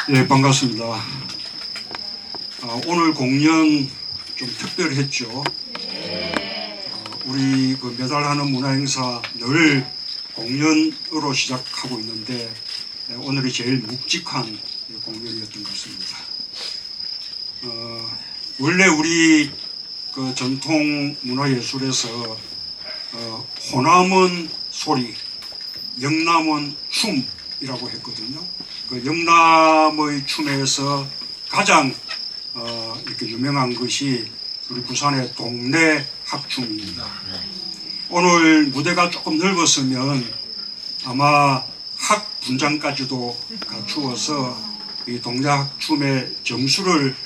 예, 반갑습니다. 오늘 공연 좀 특별했죠. 우리 그 매달 하는 문화행사 늘 공연으로 시작하고 있는데 오늘이 제일 묵직한 공연이었던 것 같습니다. 원래 우리 그 전통 문화예술에서 호남은 소리, 영남은 춤이라고 했거든요. 그 영남의 춤에서 가장 이렇게 유명한 것이 우리 부산의 동네 합춤입니다. 오늘 무대가 조금 넓었으면 아마 학 분장까지도 갖추어서 이 동네 합춤의 점수를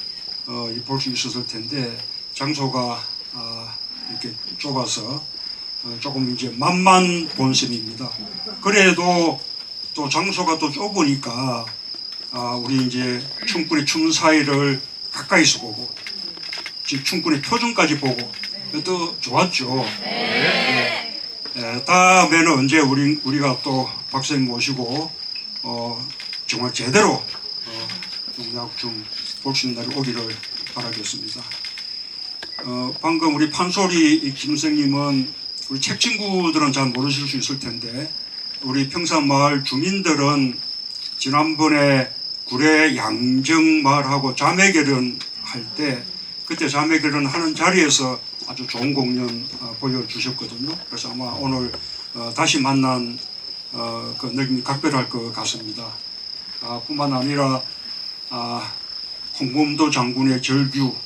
볼 수 있었을 텐데 장소가 이렇게 좁아서 조금 이제 만만 본 셈입니다. 그래도 또 장소가 또 좁으니까 우리 이제 춤꾼의 춤 사이를 가까이서 보고 춤꾼의 표정까지 보고 또 좋았죠. 네. 다음에는 언제 우리가 또 박사님 모시고 정말 제대로 동작춤 볼 수 있는 날이 오기를 바라겠습니다. 방금 우리 판소리 김 선생님은 우리 책 친구들은 잘 모르실 수 있을 텐데 우리 평산마을 주민들은 지난번에 구례 양정마을하고 자매결연 할 때 그때 자매결연 하는 자리에서 아주 좋은 공연 보여주셨거든요. 그래서 아마 오늘 다시 만난 그 느낌이 각별할 것 같습니다. 뿐만 아니라 홍범도 장군의 절규,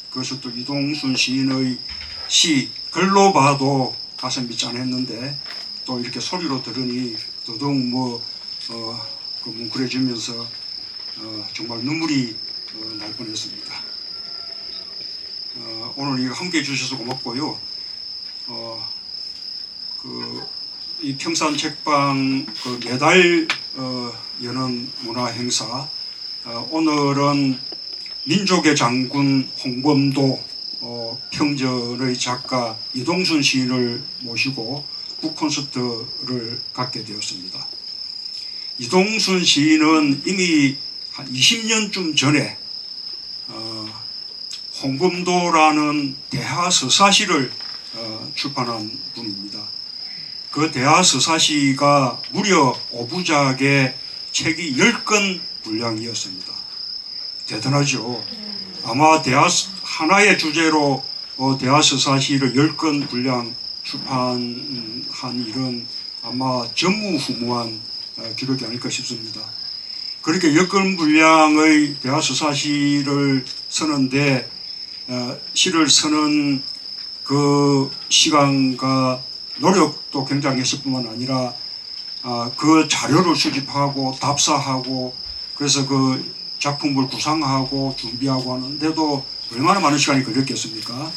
그것을 또 이동순 시인의 시, 글로 봐도 가슴이 짠했는데 또 이렇게 소리로 들으니 더더욱 그 뭉클해지면서 정말 눈물이 날 뻔했습니다. 오늘 이거 함께 해주셔서 고맙고요. 이 평산 책방 그 매달 여는 문화 행사 오늘은 민족의 장군 홍범도 평전의 작가 이동순 시인을 모시고 북콘서트를 갖게 되었습니다. 이동순 시인은 이미 한 20년쯤 전에 홍범도라는 대하서사시를 출판한 분입니다. 그 대하서사시가 무려 5부작의 책이 10권 분량이었습니다. 대단하죠. 아마 하나의 주제로 대하서사시를 10권 분량 출판한 일은 아마 전무후무한 기록이 아닐까 싶습니다. 그렇게 10권 분량의 대하서사시를 쓰는데 시를 쓰는 그 시간과 노력도 굉장했을 뿐만 아니라 그 자료를 수집하고 답사하고 그래서 그 작품을 구상하고 준비하고 하는데도 얼마나 많은 시간이 걸렸겠습니까?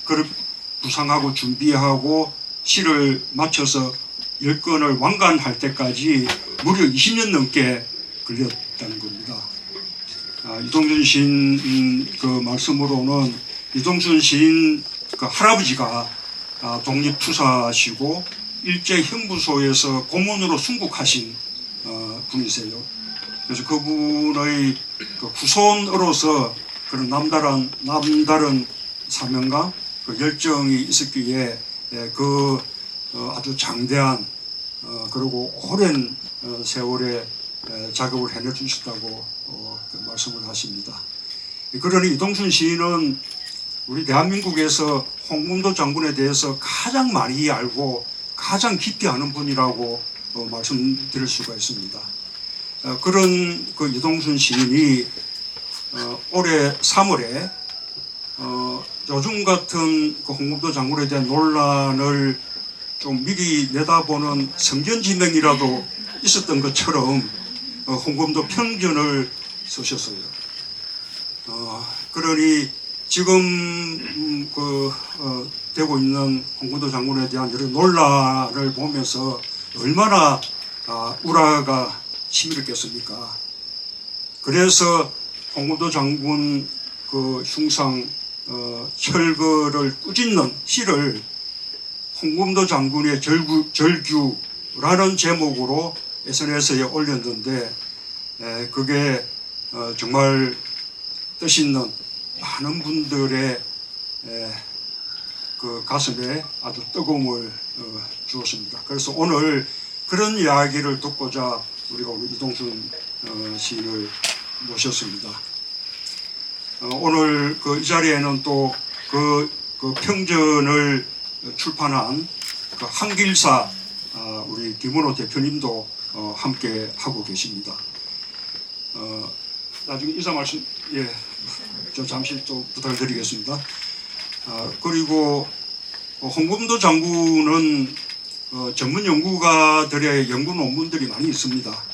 그걸 구상하고 준비하고 시를 맞춰서 10권을 완간할 때까지 무려 20년 넘게 걸렸다는 겁니다. 이동순 시인 그 말씀으로는 이동순 시인 그 할아버지가 독립투사시고 일제 형부소에서 고문으로 순국하신 분이세요. 그래서 그분의 그 후손으로서 그런 남다른 사명감, 그 열정이 있었기에 그 아주 장대한 그리고 오랜 세월에 작업을 해낼 수 있었다고 말씀을 하십니다. 그러니 이동순 시인은 우리 대한민국에서 홍범도 장군에 대해서 가장 많이 알고 가장 깊이 아는 분이라고 말씀드릴 수가 있습니다. 그런 그 이동순 시인이 올해 3월에 요즘 같은 그 홍범도 장군에 대한 논란을 좀 미리 내다보는 성견지명이라도 있었던 것처럼 홍범도 평전을 쓰셨어요. 그러니 지금 되고 있는 홍범도 장군에 대한 여러 논란을 보면서 얼마나 우라가 치밀었겠습니까? 그래서 홍범도 장군 그 흉상 철거를 꾸짖는 시를 홍범도 장군의 절규라는 제목으로 SNS에 올렸는데 그게 정말 뜻 있는 많은 분들의 그 가슴에 아주 뜨거움을 주었습니다. 그래서 오늘 그런 이야기를 듣고자 우리가 오늘 이동순 시인을 모셨습니다. 오늘 이 자리에는 또 그 평전을 출판한 그 한길사 우리 김은호 대표님도 함께 하고 계십니다. 나중에 인사 말씀 좀 잠시 좀 부탁을 드리겠습니다. 그리고 홍범도 장군은 전문 연구가들의 연구 논문들이 많이 있습니다.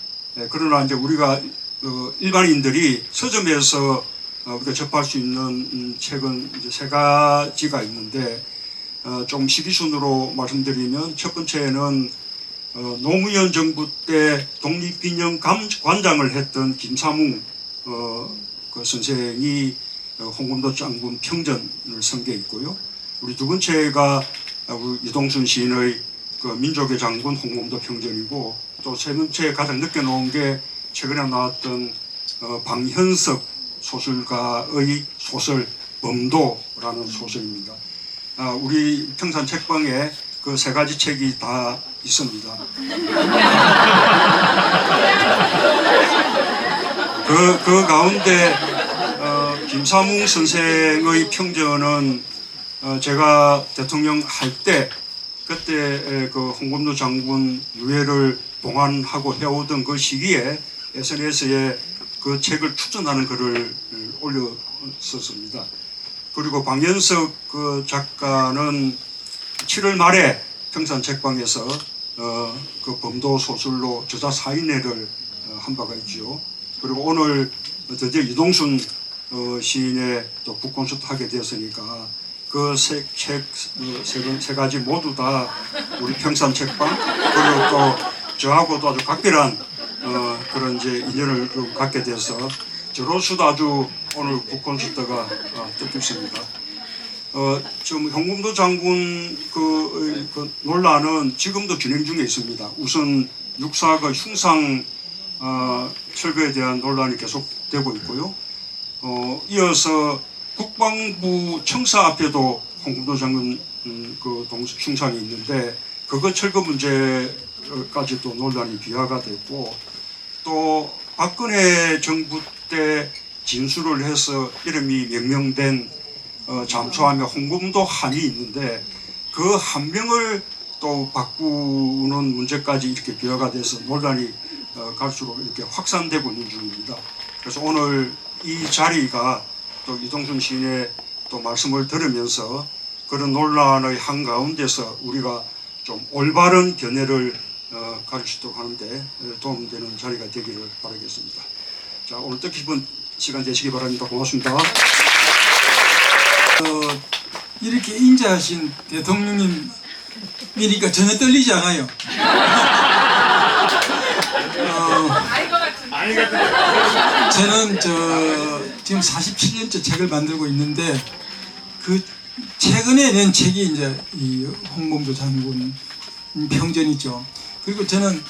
그러나 이제 우리가 일반인들이 서점에서 우리가 접할 수 있는 책은 이제 세 가지가 있는데 좀 시기순으로 말씀드리면 첫 번째는 노무현 정부 때 독립기념 관장을 했던 김사뭉 그 선생이 홍범도 장군 평전을 쓴 게 있고요. 우리 두 번째가 우리 이동순 시인의 그 민족의 장군 홍범도 평전이고, 또 세 번째 가장 늦게 나온 게 최근에 나왔던 방현석 소설가의 소설 범도라는 소설입니다. 우리 평산 책방에 그 세 가지 책이 다 있습니다. 그 가운데 김사뭉 선생의 평전은 제가 대통령 할 때 그때 그 홍범도 장군 유해를 봉안하고 해오던 그 시기에 SNS에 그 책을 추천하는 글을 올렸었습니다. 그리고 방현석 그 작가는 7월 말에 평산 책방에서 그 범도 소설로 저자 사인회를 한 바가 있죠. 그리고 오늘 드디어 이동순 시인의 또 북콘서트 하게 되었으니까 그 세 가지 모두 다 우리 평산 책방, 그리고 또 저하고도 아주 각별한 그런 이제 인연을 좀 갖게 돼서 저로서도 아주 오늘 북콘서트가 뜻깊습니다. 지금 홍범도 장군 그 논란은 지금도 진행 중에 있습니다. 우선 육사가 흉상 철거에 대한 논란이 계속되고 있고요. 이어서 국방부 청사 앞에도 홍범도 장군 그 흉상이 있는데 그거 철거 문제까지도 논란이 비화가 됐고, 또 박근혜 정부 때 진술을 해서 이름이 명명된 잠수함에 홍범도 한이 있는데 그 한 명을 또 바꾸는 문제까지 이렇게 비화가 돼서 논란이 갈수록 이렇게 확산되고 있는 중입니다. 그래서 오늘 이 자리가 또 이동순 시인의 또 말씀을 들으면서 그런 논란의 한가운데서 우리가 좀 올바른 견해를 가질 수 있도록 하는데 도움되는 자리가 되기를 바라겠습니다. 자, 오늘 뜻깊은 시간 되시기 바랍니다. 고맙습니다. 이렇게 인자하신 대통령님이니까 전혀 떨리지 않아요. 저는 지금 47년째 책을 만들고 있는데 그 최근에 낸 책이 이제 이 홍범도 장군 평전이죠. 그리고 저는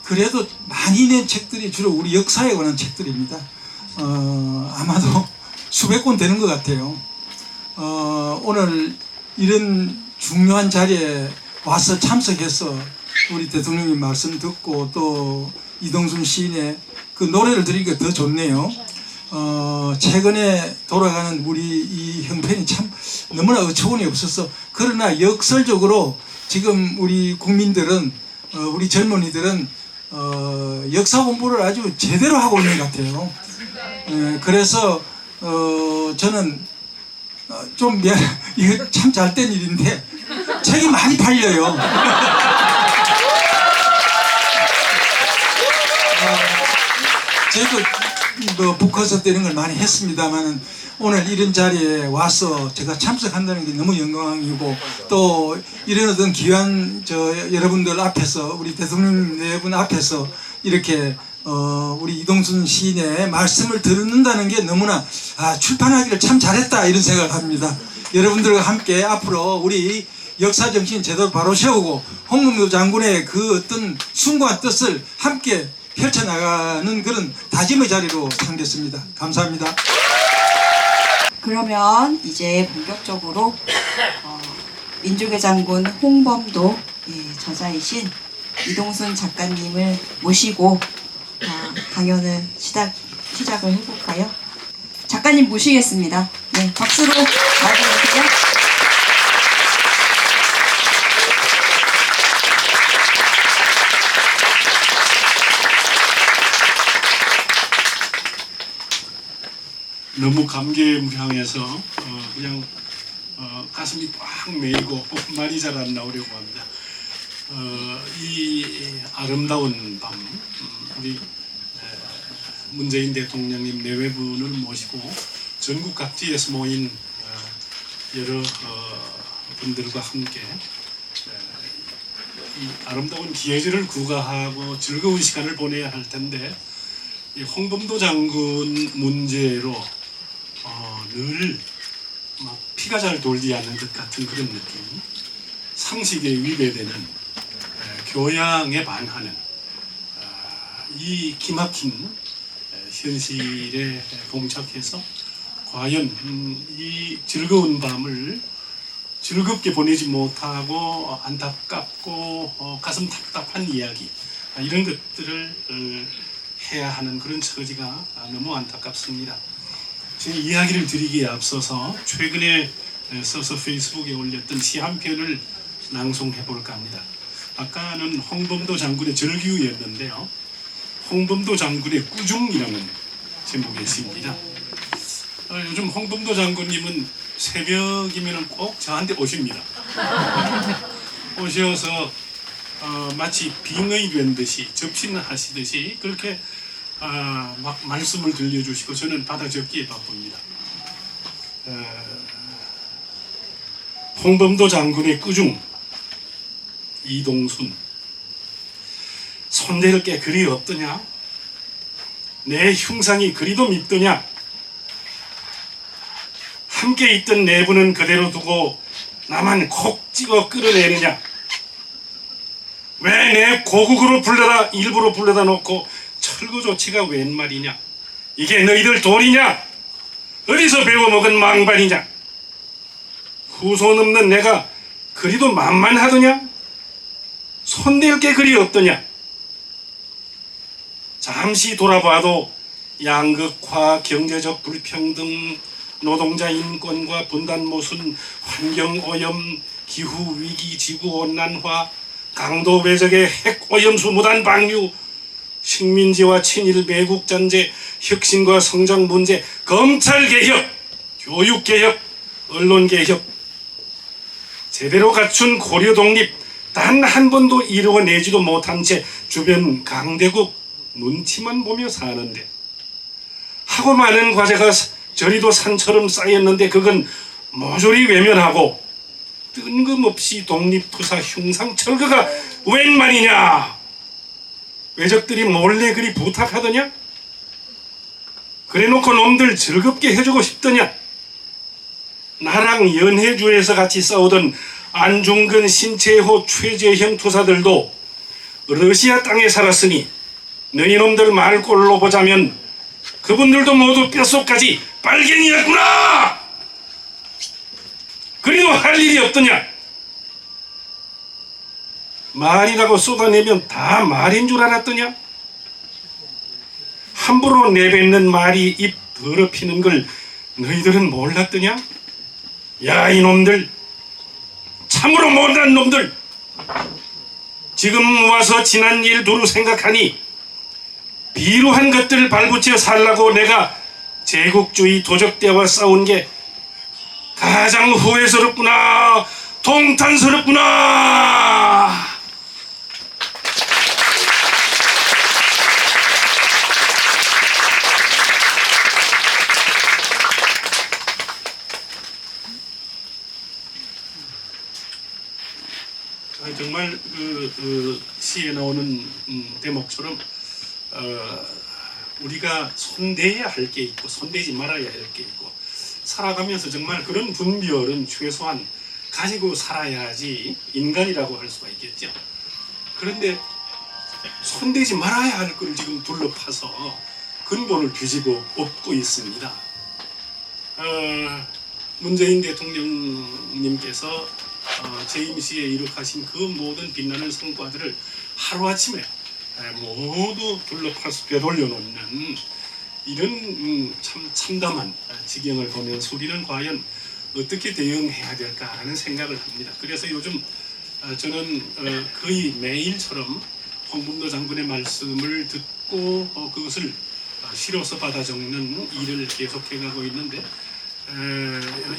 그래도 많이 낸 책들이 주로 우리 역사에 관한 책들입니다. 아마도 수백 권 되는 것 같아요. 오늘 이런 중요한 자리에 와서 참석해서 우리 대통령님 말씀 듣고 또 이동순 시인의 그 노래를 들으니까 더 좋네요. 최근에 돌아가는 우리 이 형편이 참 너무나 어처구니 없어서, 그러나 역설적으로 지금 우리 국민들은 우리 젊은이들은 역사 공부를 아주 제대로 하고 있는 것 같아요. 그래서 저는 좀 미안, 이거 참 잘된 일인데 책이 많이 팔려요. 저도 북콘서트 이런 걸 많이 했습니다만은 오늘 이런 자리에 와서 제가 참석한다는 게 너무 영광이고, 또 이런 어떤 귀한 여러분들 앞에서, 우리 대통령 네 분 앞에서 이렇게 우리 이동순 시인의 말씀을 듣는다는 게 너무나 출판하기를 참 잘했다 이런 생각을 합니다. 여러분들과 함께 앞으로 우리 역사 정신 제대로 바로 세우고 홍범도 장군의 그 어떤 숭고한 뜻을 함께 펼쳐나가는 그런 다짐의 자리로 삼겠습니다. 감사합니다. 그러면 이제 본격적으로 민족의 장군 홍범도 저자이신 이동순 작가님을 모시고 강연을 시작을 해볼까요? 작가님 모시겠습니다. 네, 박수로 맞아주세요. 너무 감개무량해서 그냥 가슴이 꽉 메이고 말이 잘 안 나오려고 합니다. 이 아름다운 밤 우리 문재인 대통령님 내외분을 모시고 전국 각지에서 모인 여러 분들과 함께 이 아름다운 기해질을 구가하고 즐거운 시간을 보내야 할 텐데 이 홍범도 장군 문제로 늘 막 피가 잘 돌지 않는 것 같은 그런 느낌, 상식에 위배되는 교양에 반하는 이 기막힌 현실에 봉착해서 과연 이 즐거운 밤을 즐겁게 보내지 못하고 안타깝고 가슴 답답한 이야기 이런 것들을 해야 하는 그런 처지가 너무 안타깝습니다. 제 이야기를 드리기에 앞서서 최근에 써서 페이스북에 올렸던 시 한 편을 낭송해 볼까 합니다. 아까는 홍범도 장군의 절규였는데요. 홍범도 장군의 꾸중이라는 제목의 시입니다. 요즘 홍범도 장군님은 새벽이면 꼭 저한테 오십니다. 오셔서 마치 빙의된 듯이 접신하시듯이 그렇게 막 말씀을 들려주시고 저는 받아 적기에 바쁩니다. 홍범도 장군의 꾸중 이동순 손대를 게 그리 없더냐? 내 흉상이 그리도 밉더냐? 함께 있던 내부는 그대로 두고 나만 콕 찍어 끌어내느냐? 왜 내 고국으로 일부러 불러다 놓고 철거 조치가 웬 말이냐? 이게 너희들 돈이냐? 어디서 배워먹은 망발이냐? 후손 없는 내가 그리도 만만하더냐? 손댈 게 그리 없더냐? 잠시 돌아봐도 양극화, 경제적 불평등, 노동자 인권과 분단 모순, 환경오염, 기후위기, 지구온난화, 강도 외적의 핵오염수 무단 방류, 식민지와 친일 매국 잔재, 혁신과 성장 문제, 검찰 개혁, 교육 개혁, 언론 개혁, 제대로 갖춘 고려 독립 단 한 번도 이루어내지도 못한 채 주변 강대국 눈치만 보며 사는데 하고 많은 과제가 저리도 산처럼 쌓였는데 그건 모조리 외면하고 뜬금없이 독립투사 흉상 철거가 웬 말이냐? 외적들이 몰래 그리 부탁하더냐? 그래놓고 놈들 즐겁게 해주고 싶더냐? 나랑 연해주에서 같이 싸우던 안중근, 신채호, 최재형 투사들도 러시아 땅에 살았으니 너희 놈들 말꼴로 보자면 그분들도 모두 뼛속까지 빨갱이였구나! 그래도 할 일이 없더냐? 말이라고 쏟아내면 다 말인 줄 알았더냐? 함부로 내뱉는 말이 입 더럽히는 걸 너희들은 몰랐더냐? 야 이놈들, 참으로 못난 놈들, 지금 와서 지난 일 두루 생각하니 비루한 것들을 발붙여 살라고 내가 제국주의 도적대와 싸운 게 가장 후회스럽구나, 통탄스럽구나. 정말 그 시에 나오는 대목처럼 우리가 손대야 할 게 있고 손대지 말아야 할 게 있고 살아가면서 정말 그런 분별은 최소한 가지고 살아야지 인간이라고 할 수가 있겠죠. 그런데 손대지 말아야 할 걸 지금 둘러파서 근본을 뒤집어 엎고 있습니다. 문재인 대통령님께서 재임 시에 이룩하신 그 모든 빛나는 성과들을 하루아침에 모두 둘러파서 되돌려 놓는 이런 참 참담한 지경을 보면서 우리는 과연 어떻게 대응해야 될까 하는 생각을 합니다. 그래서 요즘 저는 거의 매일처럼 홍범도 장군의 말씀을 듣고 그것을 실어서 받아 적는 일을 계속해가고 있는데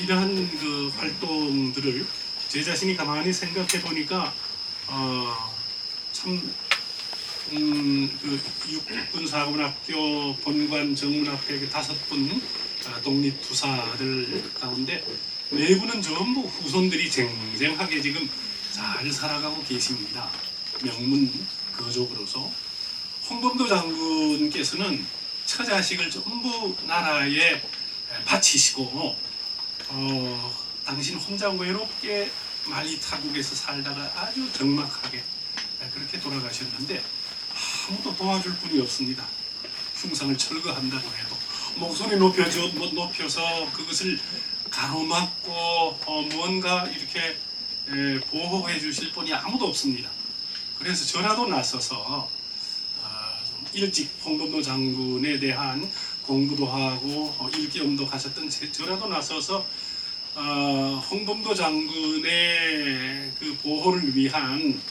이러한 그 활동들을 제 자신이 가만히 생각해 보니까 참 그 육군사관학교 본관 정문 앞에 그 5분 독립투사들 가운데 4분은 전부 후손들이 쟁쟁하게 지금 잘 살아가고 계십니다. 명문 거족으로서 홍범도 장군께서는 처자식을 전부 나라에 바치시고 당신 혼자 외롭게 말리 타국에서 살다가 아주 적막하게 그렇게 돌아가셨는데 아무도 도와줄 분이 없습니다. 흉상을 철거한다고 해도 목소리 높여서 그것을 가로막고 뭔가 이렇게 보호해 주실 분이 아무도 없습니다. 그래서 저라도 나서서 좀 일찍 홍범도 장군에 대한 공부도 하고 일기염도 가셨던 저라도 나서서 홍범도 장군의 그 보호를 위한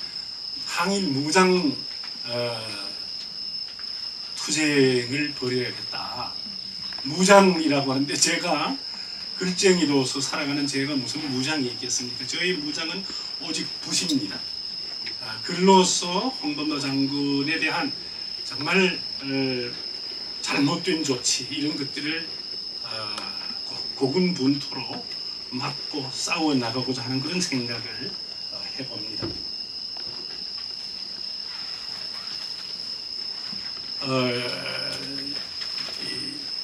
항일 무장 투쟁을 벌여야겠다. 무장이라고 하는데 제가 글쟁이로서 살아가는 제가 무슨 무장이 있겠습니까? 저희 무장은 오직 붓입니다. 글로서 홍범도 장군에 대한 정말 잘못된 조치 이런 것들을 고군분투로 막고 싸워 나가고자 하는 그런 생각을 해봅니다.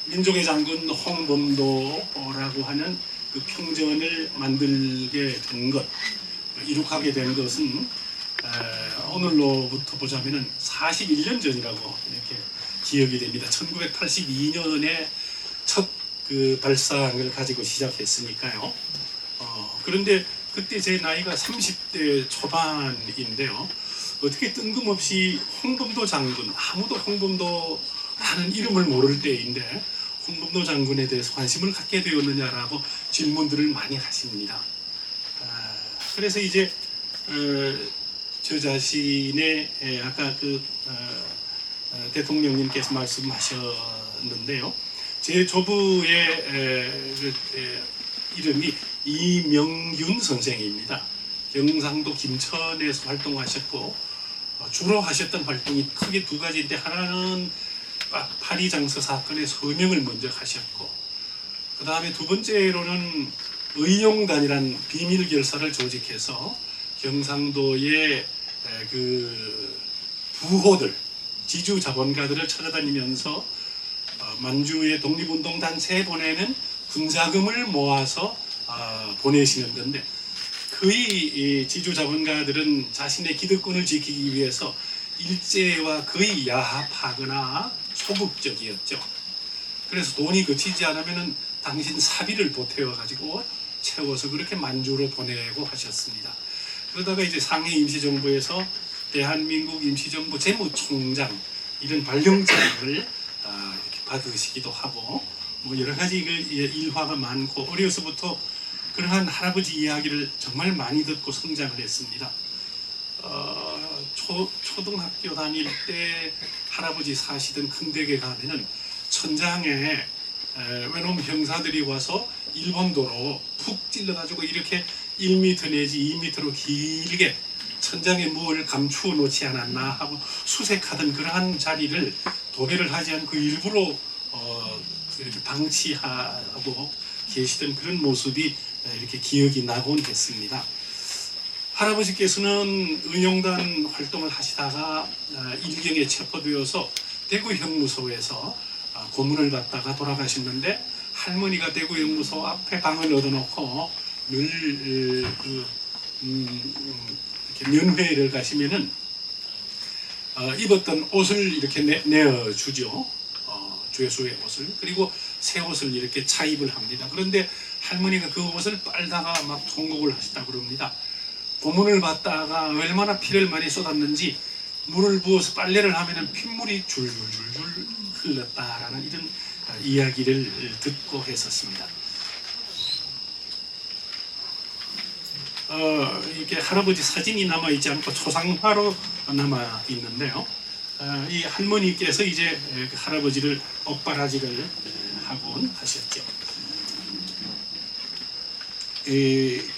민족의 장군 홍범도라고 하는 그 평전을 만들게 된 것, 이룩하게 된 것은 오늘로부터 보자면은 41년 전이라고 이렇게 기억이 됩니다. 1982년에 첫 그 발상을 가지고 시작했으니까요. 그런데 그때 제 나이가 30대 초반인데요. 어떻게 뜬금없이 홍범도 장군, 아무도 홍범도라는 이름을 모를 때인데 홍범도 장군에 대해서 관심을 갖게 되었느냐라고 질문들을 많이 하십니다. 그래서 이제 저 자신의 아까 그 대통령님께서 말씀하셨는데요. 제 조부의 이름이 이명윤 선생입니다. 경상도 김천에서 활동하셨고 주로 하셨던 활동이 크게 2가지인데 하나는 파리장서 사건의 서명을 먼저 하셨고 그 다음에 2번째로는 의용단이란 비밀 결사를 조직해서 경상도의 그 부호들 지주 자본가들을 찾아다니면서 만주의 독립운동 단체에 보내는 군자금을 모아서 보내시는 건데 거의 지주 자본가들은 자신의 기득권을 지키기 위해서 일제와 거의 야합하거나 소극적이었죠. 그래서 돈이 그치지 않으면 당신 사비를 보태어 가지고 채워서 그렇게 만주로 보내고 하셨습니다. 그러다가 이제 상해 임시정부에서 대한민국 임시정부 재무총장 이런 발령장을 이렇게 받으시기도 하고 뭐 여러 가지 일화가 많고 어려서부터 그러한 할아버지 이야기를 정말 많이 듣고 성장을 했습니다. 초등학교 다닐 때 할아버지 사시던 큰 댁에 가면은 천장에 외놈 형사들이 와서 일본도로 푹 찔러가지고 이렇게 1m 내지 2m로 길게 천장에 뭘 감추어 놓지 않았나 하고 수색하던 그러한 자리를 도배를 하지 않고 일부러 이렇게 방치하고 계시던 그런 모습이 이렇게 기억이 나곤 했습니다. 할아버지께서는 의용단 활동을 하시다가 일경에 체포되어서 대구 형무소에서 고문을 받다가 돌아가셨는데 할머니가 대구 형무소 앞에 방을 얻어놓고 늘 이렇게 면회를 가시면은 입었던 옷을 이렇게 내어주죠. 죄수의 옷을. 그리고 새 옷을 이렇게 차입을 합니다. 그런데 할머니가 그 옷을 빨다가 막 통곡을 하시다 그럽니다. 고문을 받다가 얼마나 피를 많이 쏟았는지 물을 부어서 빨래를 하면은 핏물이 줄줄줄줄 흘렀다라는 이런 이야기를 듣고 했었습니다. 이게 할아버지 사진이 남아 있지 않고 초상화로 남아 있는데요. 이 할머니께서 이제 할아버지를 옥바라지를 하곤 하셨죠. 그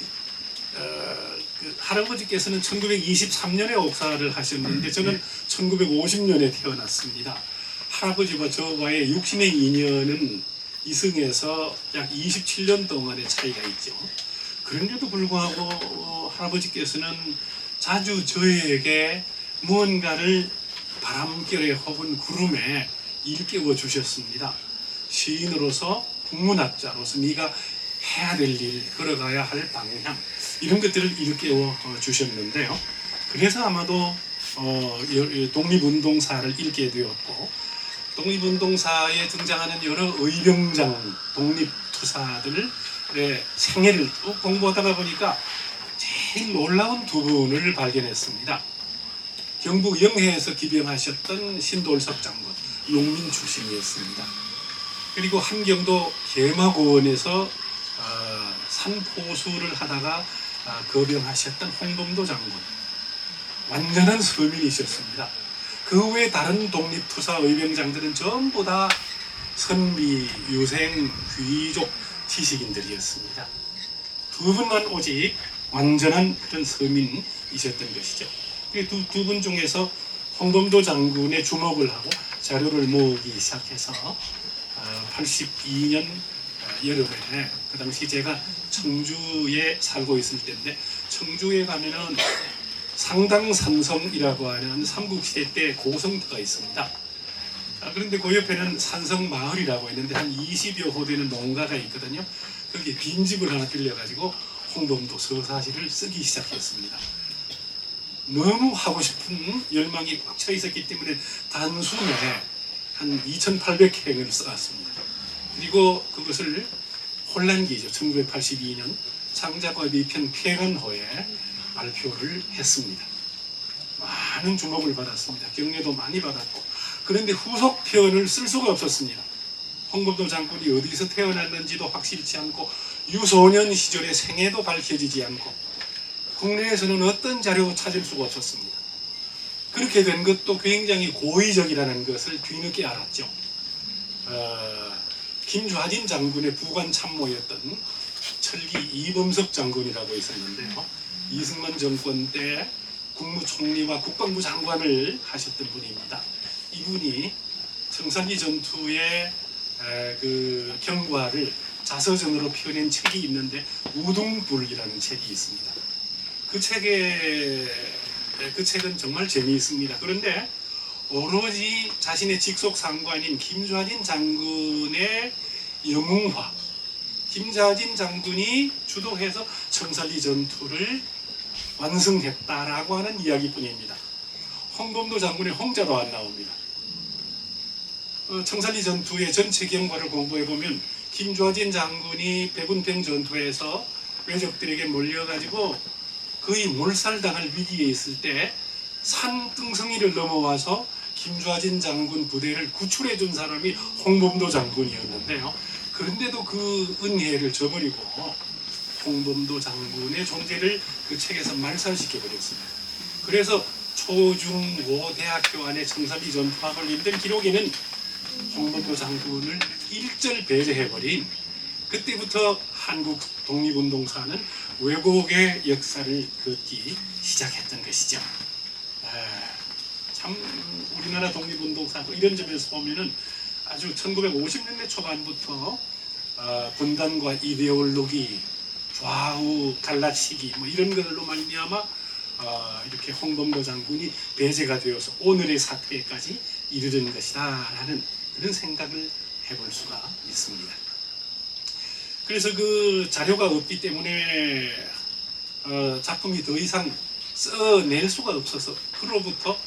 할아버지께서는 1923년에 옥사를 하셨는데 저는 1950년에 태어났습니다. 할아버지와 저와의 육신의 인연은 이승에서 약 27년 동안의 차이가 있죠. 그런데도 불구하고 할아버지께서는 자주 저에게 무언가를 바람결에 혹은 구름에 일깨워 주셨습니다. 시인으로서 국문학자로서 네가 해야 될 일, 걸어가야 할 방향 이런 것들을 일깨워 주셨는데요. 그래서 아마도 독립운동사를 읽게 되었고 독립운동사에 등장하는 여러 의병장 독립투사들의 생애를 쭉 공부하다가 보니까 제일 놀라운 두 분을 발견했습니다. 경북 영해에서 기병하셨던 신돌석 장군, 농민 출신이었습니다. 그리고 함경도 계마고원에서 산포수를 하다가 거병하셨던 홍범도 장군, 완전한 서민이셨습니다. 그 외 다른 독립투사 의병장들은 전부 다 선비, 유생, 귀족, 지식인들이었습니다. 두 분만 오직 완전한 그런 서민이셨던 것이죠. 두 분 중에서 홍범도 장군의 주목을 하고 자료를 모으기 시작해서 82년 여름에 그 당시 제가 청주에 살고 있을 때인데 청주에 가면은 상당산성이라고 하는 삼국시대 때 고성터가 있습니다. 그런데 그 옆에는 산성마을이라고 있는데 한 20여 호 되는 농가가 있거든요. 거기에 빈집을 하나 빌려가지고 홍범도 서사시를 쓰기 시작했습니다. 너무 하고 싶은 열망이 꽉 차 있었기 때문에 단숨에 한 2,800행을 써왔습니다. 그리고 그것을 혼란기죠. 1982년 창작과 비편 폐간호에 발표를 했습니다. 많은 주목을 받았습니다. 경례도 많이 받았고 그런데 후속편을 쓸 수가 없었습니다. 홍범도 장군이 어디서 태어났는지도 확실치 않고 유소년 시절의 생애도 밝혀지지 않고 국내에서는 어떤 자료 찾을 수가 없었습니다. 그렇게 된 것도 굉장히 고의적이라는 것을 뒤늦게 알았죠. 김좌진 장군의 부관 참모였던 철기 이범석 장군이라고 있었는데요. 이승만 정권 때 국무총리와 국방부 장관을 하셨던 분입니다. 이분이 청산리 전투의 그 경과를 자서전으로 표현한 책이 있는데 우등불이라는 책이 있습니다. 그 책은 정말 재미있습니다. 그런데 오로지 자신의 직속 상관인 김좌진 장군의 영웅화, 김좌진 장군이 주도해서 청산리 전투를 완성했다라고 하는 이야기뿐입니다. 홍범도 장군의 홍자도 안 나옵니다. 청산리 전투의 전체 경과를 공부해보면 김좌진 장군이 백운평 전투에서 왜적들에게 몰려가지고 거의 몰살당할 위기에 있을 때 산등성이를 넘어와서 김좌진 장군 부대를 구출해 준 사람이 홍범도 장군이었는데요. 그런데도 그 은혜를 저버리고 홍범도 장군의 존재를 그 책에서 말살시켜 버렸습니다. 그래서 초중고 대학교 안에 청산리 전투가 걸린된 기록에는 홍범도 장군을 일절 배제해버린 그때부터 한국 독립운동사는 왜곡의 역사를 걷기 시작했던 것이죠. 참 우리나라 독립운동사 이런 점에서 보면은 아주 1950년대 초반부터 분단과 이데올로기, 좌우 갈라치기 뭐 이런 것들로 말미암아 이렇게 홍범도 장군이 배제가 되어서 오늘의 사태까지 이르는 것이다라는 그런 생각을 해볼 수가 있습니다. 그래서 그 자료가 없기 때문에 작품이 더 이상 써낼 수가 없어서 그로부터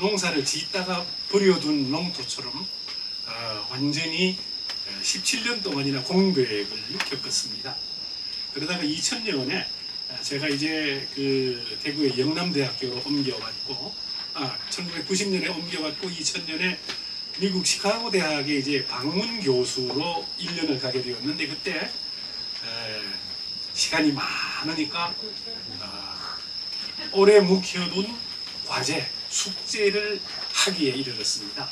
농사를 짓다가 버려둔 농토처럼 완전히 17년 동안이나 공백을 겪었습니다. 그러다가 2000년에 제가 이제 그 대구의 영남대학교로 옮겨왔고, 1990년에 옮겨왔고 2000년에 미국 시카고 대학에 이제 방문 교수로 1년을 가게 되었는데, 그때 시간이 많으니까 오래 묵혀둔 과제, 숙제를 하기에 이르렀습니다.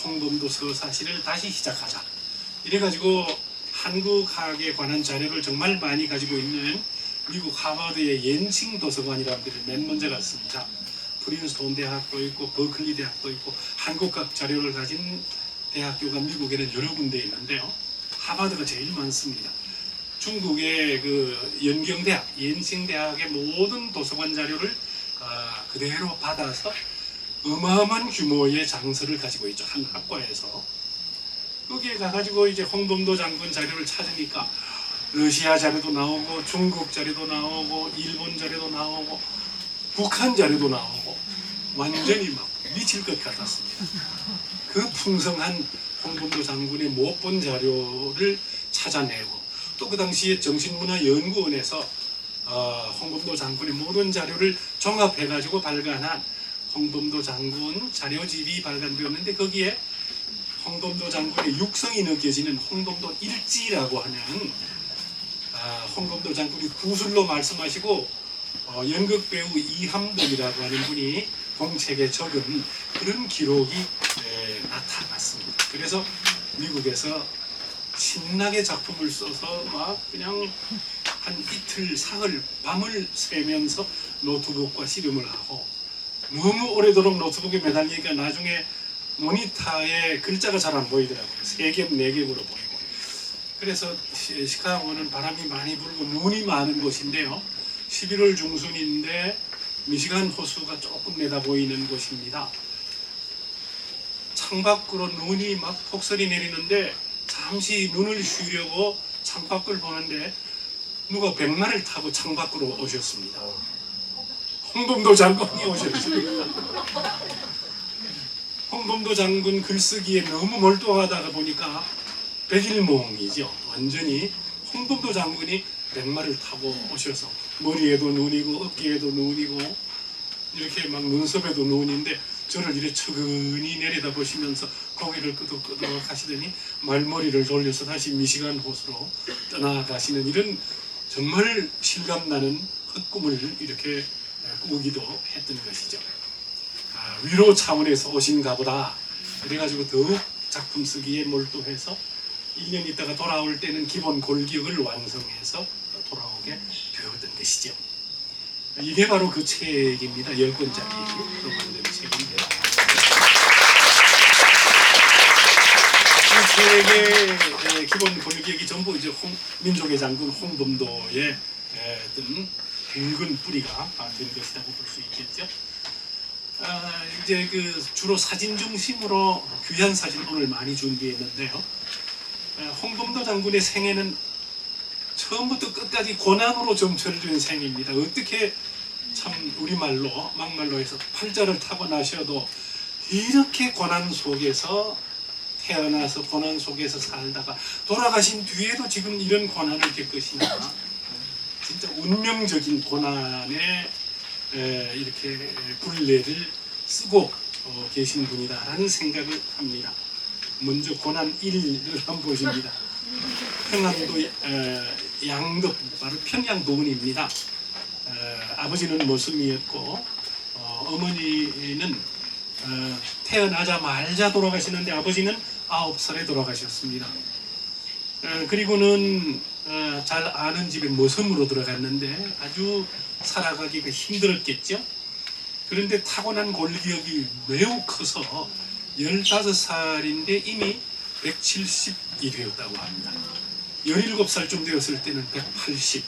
홍범도 서사시를 다시 시작하자. 이래가지고 한국학에 관한 자료를 정말 많이 가지고 있는 미국 하버드의 옌칭 도서관이라는 데를 맨 먼저 갔습니다. 프린스톤 대학도 있고 버클리 대학도 있고 한국학 자료를 가진 대학교가 미국에는 여러 군데 있는데요. 하버드가 제일 많습니다. 중국의 그 연경대학, 옌칭 대학의 모든 도서관 자료를 그대로 받아서 어마어마한 규모의 장서를 가지고 있죠. 한 학과에서. 거기에 가가지고 이제 홍범도 장군 자료를 찾으니까 러시아 자료도 나오고 중국 자료도 나오고 일본 자료도 나오고 북한 자료도 나오고 완전히 막 미칠 것 같았습니다. 그 풍성한 홍범도 장군의 못 본 자료를 찾아내고, 또 그 당시에 정신문화연구원에서 홍범도 장군의 모든 자료를 종합해가지고 발간한 홍범도 장군 자료집이 발간되었는데, 거기에 홍범도 장군의 육성이 느껴지는 홍범도 일지라고 하는 홍범도 장군이 구술로 말씀하시고 연극 배우 이함동이라고 하는 분이 공책에 적은 그런 기록이 나타났습니다. 그래서 미국에서 신나게 작품을 써서 막 그냥 한 이틀, 사흘, 밤을 새면서 노트북과 씨름을 하고, 너무 오래도록 노트북에 매달리니까 나중에 모니터에 글자가 잘 안 보이더라고요. 3겹, 4겹으로 보이고. 그래서 시카고는 바람이 많이 불고 눈이 많은 곳인데요. 11월 중순인데 미시간 호수가 조금 내다 보이는 곳입니다. 창밖으로 눈이 막 폭설이 내리는데 잠시 눈을 쉬려고 창밖을 보는데 누가 백마를 타고 창밖으로 오셨습니다. 홍범도 장군이 오셨습니다. 홍범도 장군 글쓰기에 너무 몰두하다가 보니까 백일몽이죠. 완전히 홍범도 장군이 백마를 타고 오셔서 머리에도 눈이고 어깨에도 눈이고 이렇게 막 눈썹에도 눈인데 저를 이렇게 처근히 내려다보시면서 고개를 끄덕끄덕 하시더니 말머리를 돌려서 다시 미시간 호수로 떠나가시는 이런 정말 실감나는 헛꿈을 이렇게 꾸기도 했던 것이죠. 위로 차원에서 오신가 보다. 그래가지고 더욱 작품 쓰기에 몰두해서 1년 있다가 돌아올 때는 기본 골기역을 완성해서 돌아오게 되었던 것이죠. 이게 바로 그 책입니다. 10권짜리로 만든 책인데요. 이 책의 기본 골기역이 전부 이제 민족의 장군 홍범도의 어떤 굵은 뿌리가 된 것이라고 볼 수 있겠죠. 이제 그 주로 사진 중심으로 귀한 사진 오늘 많이 준비했는데요. 홍범도 장군의 생애는 처음부터 끝까지 고난으로 점철된 생입니다. 어떻게 참 우리말로 막말로 해서 팔자를 타고 나셔도 이렇게 고난 속에서 태어나서 고난 속에서 살다가 돌아가신 뒤에도 지금 이런 고난을 겪으시나 진짜 운명적인 고난에 이렇게 굴레를 쓰고 계신 분이다라는 생각을 합니다. 먼저 고난 1을 한번 보십니다. 평안도 양덕, 바로 평양 부근입니다. 아버지는 모순이었고 어머니는 태어나자마자 돌아가시는데 아버지는 9살에 돌아가셨습니다. 그리고는 잘 아는 집에 모섬으로 들어갔는데 아주 살아가기가 힘들었겠죠. 그런데 타고난 골기역이 매우 커서 15살인데 이미 170이 되었다고 합니다. 17살쯤 되었을 때는 180.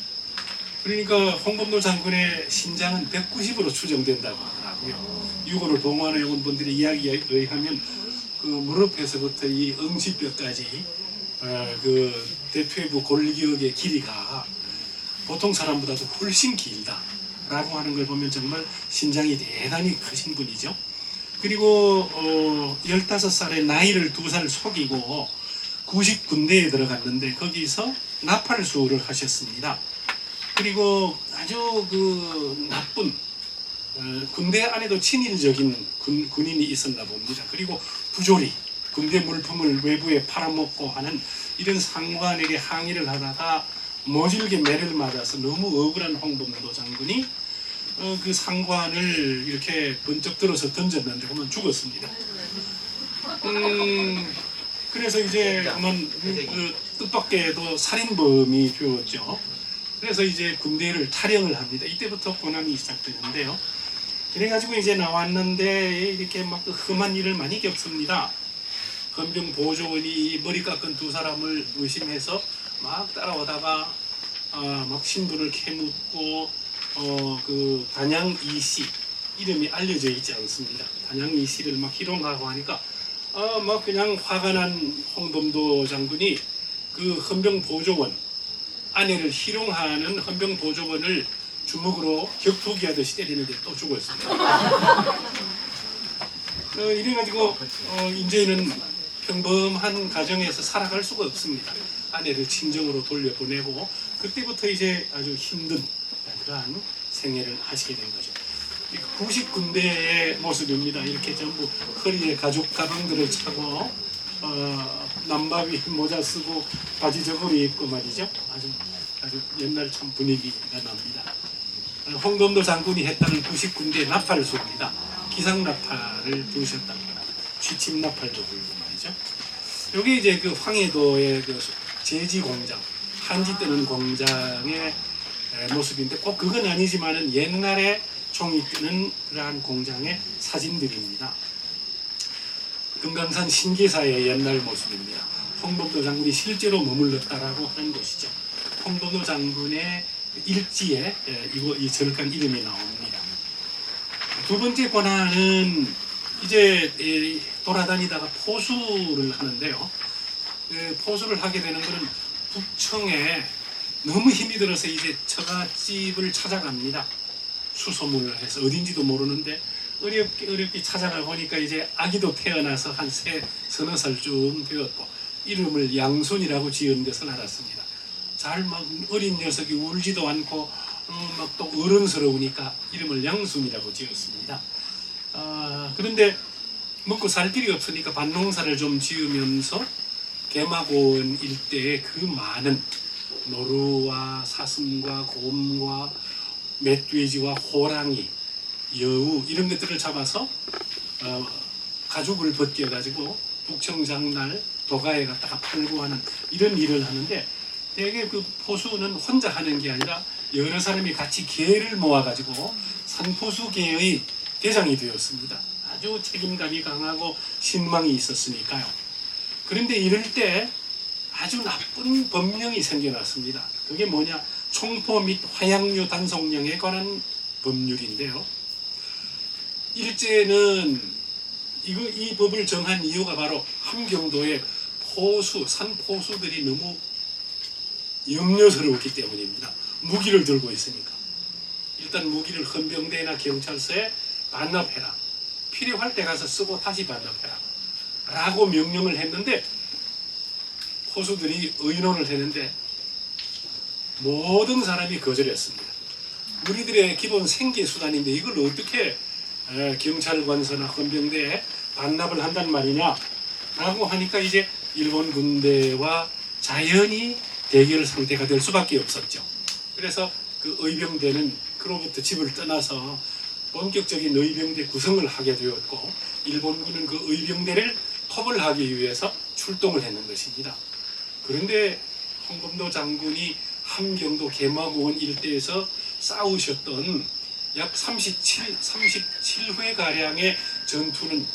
그러니까 홍범도 장군의 신장은 190으로 추정된다고 하더라고요. 유골을 동원해 온 분들의 이야기에 의하면 그 무릎에서부터 이 응시뼈까지 그 대퇴부 골기역의 길이가 보통 사람보다도 훨씬 길다라고 하는 걸 보면 정말 신장이 대단히 크신 분이죠. 그리고 15살의 나이를 2살 속이고 90군대에 들어갔는데 거기서 나팔수를 하셨습니다. 그리고 아주 그 나쁜 군대 안에도 친일적인 군인이 있었나 봅니다. 그리고 부조리, 군대 물품을 외부에 팔아먹고 하는 이런 상관에게 항의를 하다가 모질게 매를 맞아서 너무 억울한 홍범도 장군이 그 상관을 이렇게 번쩍 들어서 던졌는데 그만 죽었습니다. 그래서 이제 그만 그 뜻밖에도 살인범이 되었죠. 그래서 이제 군대를 탈영을 합니다. 이때부터 고난이 시작되는데요. 그래가지고 이제 나왔는데 이렇게 막 험한 일을 많이 겪습니다. 헌병 보조원이 머리 깎은 2사람을 의심해서 막 따라오다가 막 신분을 캐묻고 그 단양 이씨 이름이 알려져 있지 않습니다. 단양 이씨를 막 희롱하고 하니까 막 그냥 화가 난 홍범도 장군이 그 헌병 보조원 아내를 희롱하는 헌병 보조원을 주먹으로 격투기 하듯이 때리는데 또 죽었습니다. 이래가지고 이제는 평범한 가정에서 살아갈 수가 없습니다. 아내를 친정으로 돌려보내고 그때부터 이제 아주 힘든 그러한 생애를 하시게 된 거죠. 90군대의 모습입니다. 이렇게 전부 허리에 가죽 가방들을 차고 남바위 모자 쓰고 바지 저고리 입고 말이죠. 아주 옛날 참 분위기가 납니다. 홍범도 장군이 했다는 90군대 나팔수입니다. 기상나팔을 부르셨답니다. 취침나팔도 불고 말이죠. 여기 이제 그 황해도의 그 제지 공장, 한지 뜨는 공장의 모습인데 꼭 그건 아니지만은 옛날에 종이 뜨는 그러한 공장의 사진들입니다. 금강산 신기사의 옛날 모습입니다. 홍범도 장군이 실제로 머물렀다라고 하는 곳이죠. 홍범도 장군의 일지에 이 절간 이름이 나옵니다. 두 번째 권한은 이제 돌아다니다가 포수를 하는데요. 포수를 하게 되는 것은 북청에 너무 힘이 들어서 이제 처갓집을 찾아갑니다. 수소문을 해서 어딘지도 모르는데 어렵게 찾아가 보니까 이제 아기도 태어나서 한 서너 살쯤 되었고 이름을 양순이라고 지은 것을 알았습니다. 잘 막 어린 녀석이 울지도 않고 막 또 어른스러우니까 이름을 양순이라고 지었습니다. 그런데 먹고 살 길이 없으니까 밭농사를 좀 지으면서 개마고원 일대에 그 많은 노루와 사슴과 곰과 멧돼지와 호랑이, 여우 이런 것들을 잡아서 가죽을 벗겨가지고 북청장날 도가에 갖다가 팔고 하는 이런 일을 하는데 대개 그 포수는 혼자 하는 게 아니라 여러 사람이 같이 개를 모아가지고 산포수계의 대장이 되었습니다. 아주 책임감이 강하고 신망이 있었으니까요. 그런데 이럴 때 아주 나쁜 법령이 생겨났습니다. 그게 뭐냐? 총포 및 화약류 단속령에 관한 법률인데요. 일제는 이 법을 정한 이유가 바로 함경도의 산포수들이 너무 염려스러웠기 때문입니다. 무기를 들고 있으니까. 일단 무기를 헌병대나 경찰서에 반납해라. 필요할 때 가서 쓰고 다시 반납해라. 라고 명령을 했는데 포수들이 의논을 했는데 모든 사람이 거절했습니다. 우리들의 기본 생계수단인데 이걸 어떻게 경찰관서나 헌병대에 반납을 한단 말이냐 라고 하니까 이제 일본 군대와 자연히 대결 상태가 될 수밖에 없었죠. 그래서 그 의병대는 그로부터 집을 떠나서 본격적인 의병대 구성을 하게 되었고 일본군은 그 의병대를 토벌하기 위해서 출동을 했는 것입니다. 그런데 홍범도 장군이 함경도 개마고원 일대에서 싸우셨던 약 37회가량의 전투는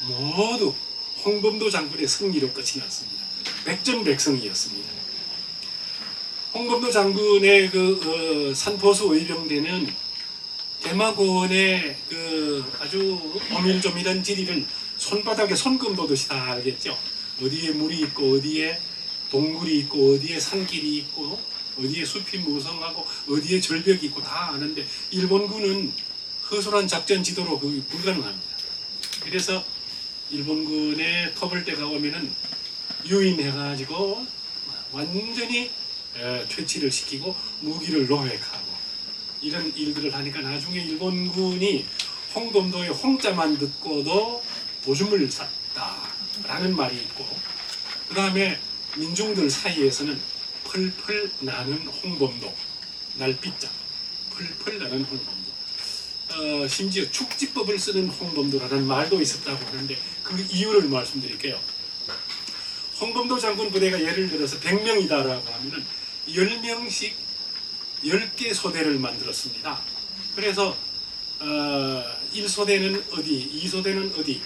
모두 홍범도 장군의 승리로 끝이 났습니다. 백전백승이었습니다. 홍범도 장군의 그 산포수 의병대는 개마고원의 그 아주 오밀조밀한 지리를 손바닥에 손금 보듯이 다 알겠죠. 어디에 물이 있고 어디에 동굴이 있고 어디에 산길이 있고 어디에 숲이 무성하고 어디에 절벽이 있고 다 아는데 일본군은 허술한 작전 지도로 그게 불가능합니다. 그래서 일본군의 터벌대가 오면은 유인해가지고 완전히 퇴치를 시키고 무기를 노획하고 이런 일들을 하니까 나중에 일본군이 홍범도의 홍자만 듣고도 오줌을 쌌다라는 말이 있고, 그 다음에 민중들 사이에서는 펄펄 나는 홍범도, 날빛자, 펄펄 나는 홍범도, 심지어 축지법을 쓰는 홍범도라는 말도 있었다고 하는데 그 이유를 말씀드릴게요. 홍범도 장군 부대가 예를 들어서 100명이다라고 하면은 10명씩 10개 소대를 만들었습니다. 그래서 1소대는 어디, 2소대는 어디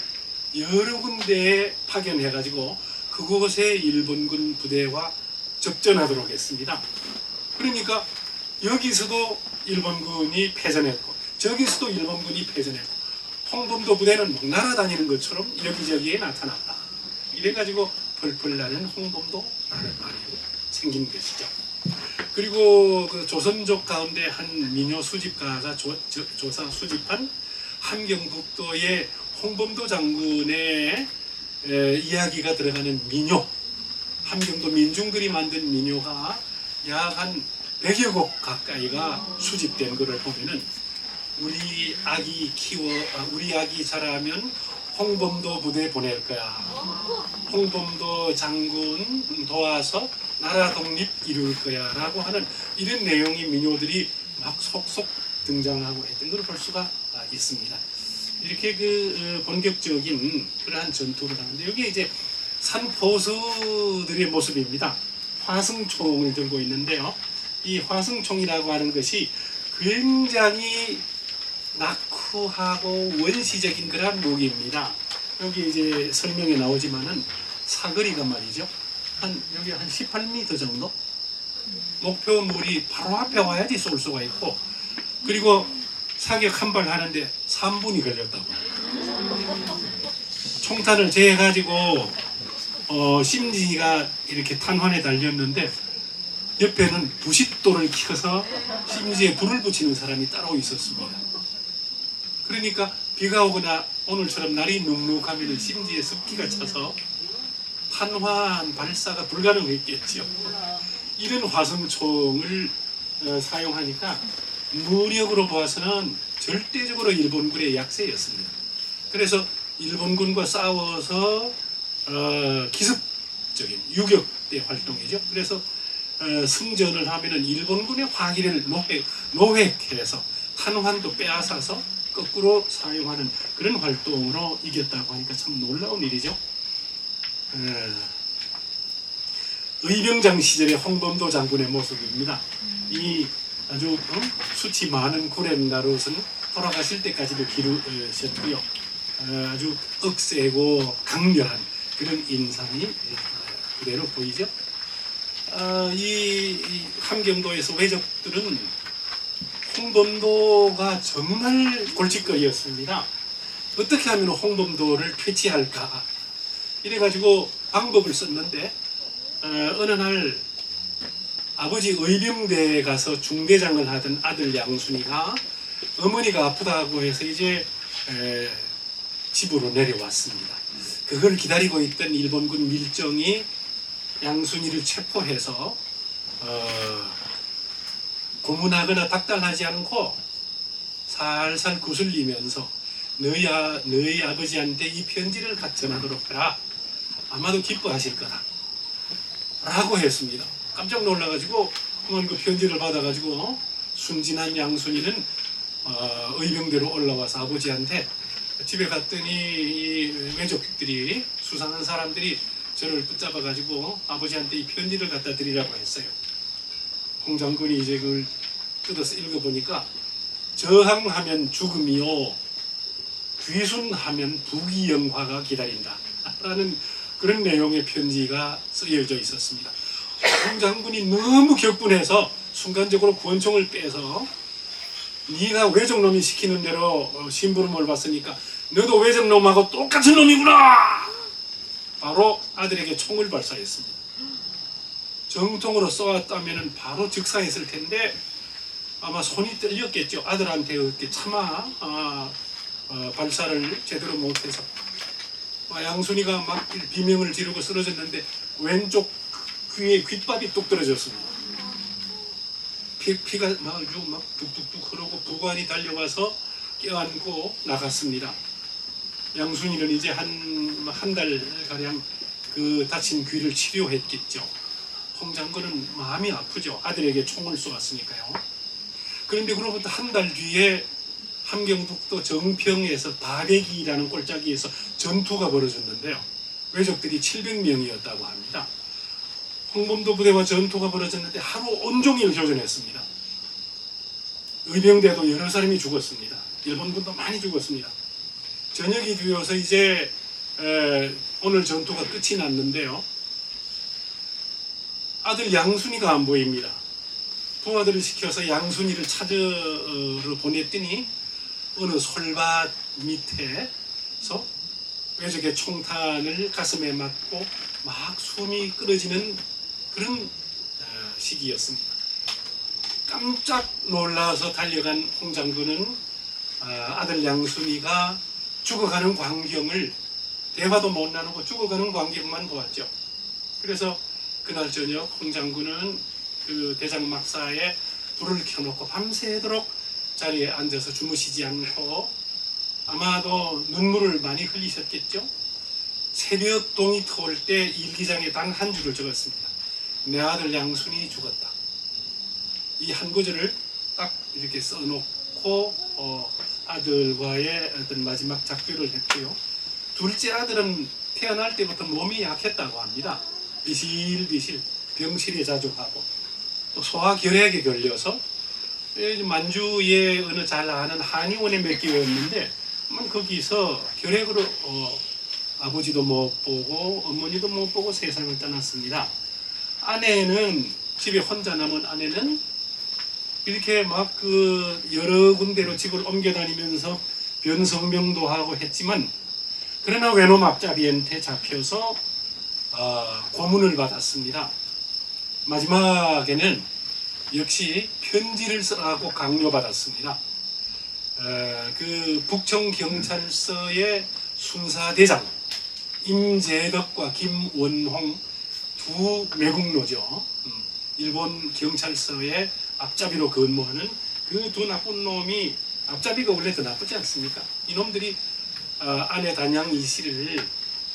여러 군데에 파견해가지고 그곳에 일본군 부대와 접전하도록 했습니다. 그러니까 여기서도 일본군이 패전했고 저기서도 일본군이 패전했고 홍범도 부대는 막 날아다니는 것처럼 여기저기에 나타났다. 이래가지고 펄펄 나는 홍범도라는 말이 생긴 것이죠. 그리고 그 조선족 가운데 한 민요 수집가가 조사 수집한 함경북도의 홍범도 장군의 이야기가 들어가는 민요, 함경도 민중들이 만든 민요가 약 한 100여 곡 가까이가 수집된 것을 보면은 우리 아기 자라면 홍범도 부대 보낼 거야. 홍범도 장군 도와서 나라 독립 이룰 거야 라고 하는 이런 내용의 민요들이 막 속속 등장하고 했던 걸 볼 수가 있습니다. 이렇게 그 본격적인 그러한 전투를 하는데 여기 이제 산포수들의 모습입니다. 화승총을 들고 있는데요. 이 화승총이라고 하는 것이 굉장히 낙후하고 원시적인 그런 무기입니다. 여기 이제 설명에 나오지만은 사거리가 말이죠. 여기 한 18m 정도? 목표물이 바로 앞에 와야지 쏠 수가 있고, 그리고 사격 한 발 하는데 3분이 걸렸다고. 총탄을 재가지고 심지가 이렇게 탄환에 달렸는데 옆에는 부싯돌을 켜서 심지에 불을 붙이는 사람이 따로 있었습니다. 그러니까 비가 오거나 오늘처럼 날이 눅눅하면 심지에 습기가 차서 탄환 발사가 불가능했겠죠. 이런 화성총을 사용하니까 무력으로 보아서는 절대적으로 일본군의 약세였습니다. 그래서 일본군과 싸워서 기습적인 유격대 활동이죠. 그래서 승전을 하면은 일본군의 화기를 노획해서 탄환도 빼앗아서 거꾸로 사용하는 그런 활동으로 이겼다고 하니까 참 놀라운 일이죠. 의병장 시절의 홍범도 장군의 모습입니다. 이 아주 수치 많은 구렘가롯은 돌아가실 때까지도 기르셨고요. 아주 억세고 강렬한 그런 인상이 그대로 보이죠. 이 함경도에서 왜적들은 홍범도가 정말 골칫거리였습니다. 어떻게 하면 홍범도를 퇴치할까? 이래가지고 방법을 썼는데 어느 날 아버지 의병대에 가서 중대장을 하던 아들 양순이가 어머니가 아프다고 해서 이제 집으로 내려왔습니다. 그걸 기다리고 있던 일본군 밀정이 양순이를 체포해서 고문하거나 닥달하지 않고 살살 구슬리면서 너희 아버지한테 이 편지를 전하도록 해라. 아마도 기뻐하실 거다. 라고 했습니다. 깜짝 놀라가지고 그 편지를 받아가지고 순진한 양순이는 의병대로 올라와서 아버지한테 집에 갔더니 이 외족들이 수상한 사람들이 저를 붙잡아가지고 아버지한테 이 편지를 갖다 드리라고 했어요. 홍 장군이 이제 그걸 뜯어서 읽어보니까 저항하면 죽음이요 귀순하면 부귀영화가 기다린다 라는 그런 내용의 편지가 쓰여져 있었습니다. 홍 장군이 너무 격분해서 순간적으로 권총을 빼서 네가 외적놈이 시키는 대로 심부름을 받으니까 너도 외적놈하고 똑같은 놈이구나! 바로 아들에게 총을 발사했습니다. 정통으로 쏘았다면 바로 즉사했을 텐데 아마 손이 떨렸겠죠. 아들한테 이렇게 차마 발사를 제대로 못해서 양순이가 막 비명을 지르고 쓰러졌는데 왼쪽 귀에 귓밥이 뚝 떨어졌습니다. 피가 막 아주 막 뚝뚝뚝 흐르고 부관이 달려와서 껴안고 나갔습니다. 양순이는 이제 한 달 가량 그 다친 귀를 치료했겠죠. 홍 장군은 마음이 아프죠. 아들에게 총을 쏘았으니까요. 그런데 그로부터 한 달 뒤에 함경북도 정평에서 다백이라는 골짜기에서 전투가 벌어졌는데요. 왜적들이 700명이었다고 합니다. 홍범도 부대와 전투가 벌어졌는데 하루 온종일 교전했습니다. 의병대도 여러 사람이 죽었습니다. 일본군도 많이 죽었습니다. 저녁이 되어서 이제 오늘 전투가 끝이 났는데요. 아들 양순이가 안 보입니다. 부하들을 시켜서 양순이를 찾으러 보냈더니 어느 솔밭 밑에서 왜적의 총탄을 가슴에 맞고 막 숨이 끊어지는 그런 시기였습니다. 깜짝 놀라서 달려간 홍 장군은 아들 양순이가 죽어가는 광경을 대화도 못 나누고 죽어가는 광경만 보았죠. 그래서 그날 저녁 홍 장군은 그 대장막사에 불을 켜놓고 밤새도록 자리에 앉아서 주무시지 않고 아마도 눈물을 많이 흘리셨겠죠. 새벽 동이 터올 때 일기장에 단 한 줄을 적었습니다. 내 아들 양순이 죽었다. 이 한 구절을 딱 이렇게 써놓고 아들과의 어떤 마지막 작별을 했고요. 둘째 아들은 태어날 때부터 몸이 약했다고 합니다. 비실비실 병실에 자주 가고 또 소화결핵에 걸려서 만주에 어느 잘 아는 한의원에 맡기었는데 거기서 결핵으로 아버지도 못 보고 어머니도 못 보고 세상을 떠났습니다. 아내는 집에 혼자 남은 아내는 이렇게 막 그 여러 군데로 집을 옮겨 다니면서 변성명도 하고 했지만 그러나 외놈 앞잡이한테 잡혀서 고문을 받았습니다. 마지막에는 역시 편지를 쓰라고 강요받았습니다. 그 북청경찰서의 순사대장 임재덕과 김원홍 두 매국노죠. 일본 경찰서의 앞잡이로 근무하는 그 두 나쁜 놈이 앞잡이가 원래 더 나쁘지 않습니까? 이놈들이 아내 단양 이씨를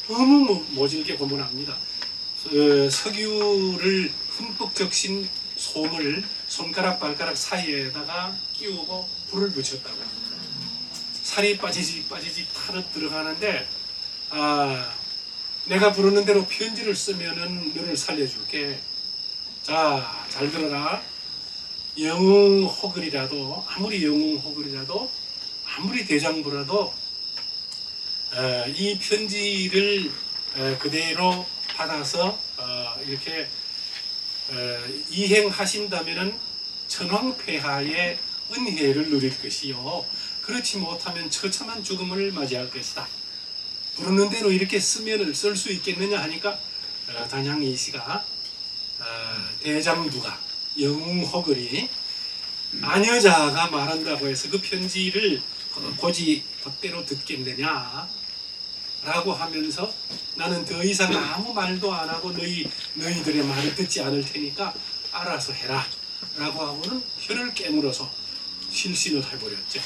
너무 모질게 고문합니다. 석유를 흠뻑 적신 솜을 손가락 발가락 사이에다가 끼우고 불을 붙였다고 합니다. 살이 빠지직 타러 들어가는데 내가 부르는 대로 편지를 쓰면은 너를 살려줄게. 자, 잘 들어라. 영웅호글이라도 아무리 대장부라도 이 편지를 그대로 받아서 이렇게 이행하신다면은 천황폐하의 은혜를 누릴 것이요. 그렇지 못하면 처참한 죽음을 맞이할 것이다. 부르는 대로 이렇게 쓰면을 쓸 수 있겠느냐 하니까 단양이 씨가 대장부가 영웅호글이 아녀자가 말한다고 해서 그 편지를 고지 법대로 듣겠느냐 라고 하면서 나는 더 이상 아무 말도 안 하고 너희들의 말을 듣지 않을 테니까 알아서 해라 라고 하고는 혀를 깨물어서 실신을 해버렸죠.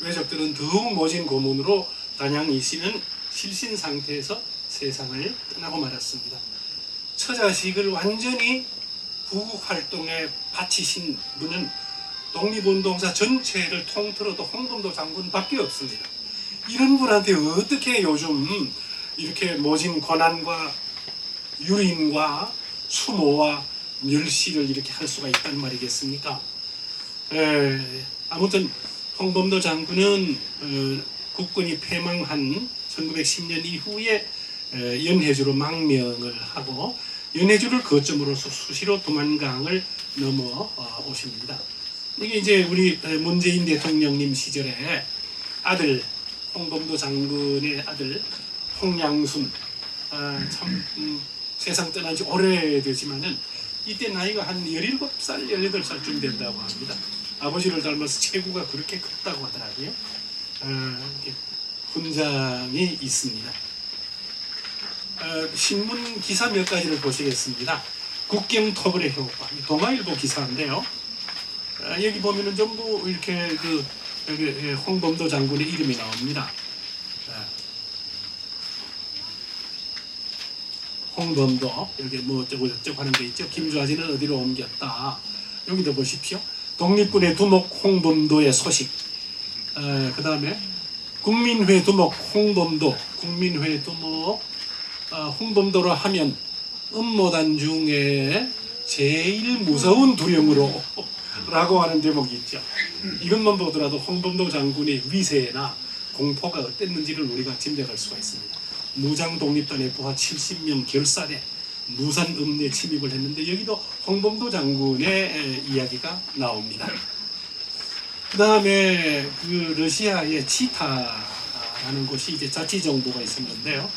왜적들은 더욱 모진 고문으로 단양 이씨는 실신 상태에서 세상을 떠나고 말았습니다. 처자식을 완전히 구국활동에 바치신 분은 독립운동사 전체를 통틀어도 홍범도 장군밖에 없습니다. 이런 분한테 어떻게 요즘 이렇게 모진 권한과 유린과 수모와 멸시를 이렇게 할 수가 있단 말이겠습니까? 아무튼 홍범도 장군은 국군이 패망한 1910년 이후에 연해주로 망명을 하고 연해주를 거점으로서 수시로 두만강을 넘어오십니다. 이게 이제 우리 문재인 대통령님 시절에 아들 홍범도 장군의 아들 홍양순 참 세상 떠난 지 오래되지만은 이때 나이가 한 17살, 18살쯤 된다고 합니다. 아버지를 닮아서 체구가 그렇게 컸다고 하더라고요. 이렇게 훈장이 있습니다. 신문 기사 몇 가지를 보시겠습니다. 국경토벌의 효과, 동아일보 기사인데요. 여기 보면은 전부 이렇게 여기 홍범도 장군의 이름이 나옵니다. 홍범도, 여기 뭐 어쩌고 저쩌고 하는 데 있죠. 김주하진은 어디로 옮겼다. 여기도 보십시오. 독립군의 두목 홍범도의 소식. 그 다음에 국민회 두목 홍범도, 국민회 두목 홍범도로 하면 음모단 중에 제일 무서운 두령으로 라고 하는 제목이 있죠. 이것만 보더라도 홍범도 장군의 위세나 공포가 어땠는지를 우리가 짐작할 수가 있습니다. 무장 독립단의 부하 70명 결사대 무산 읍내 침입을 했는데 여기도 홍범도 장군의 이야기가 나옵니다. 그 다음에 그 러시아의 치타라는 곳이 이제 자치정부가 있었는데요.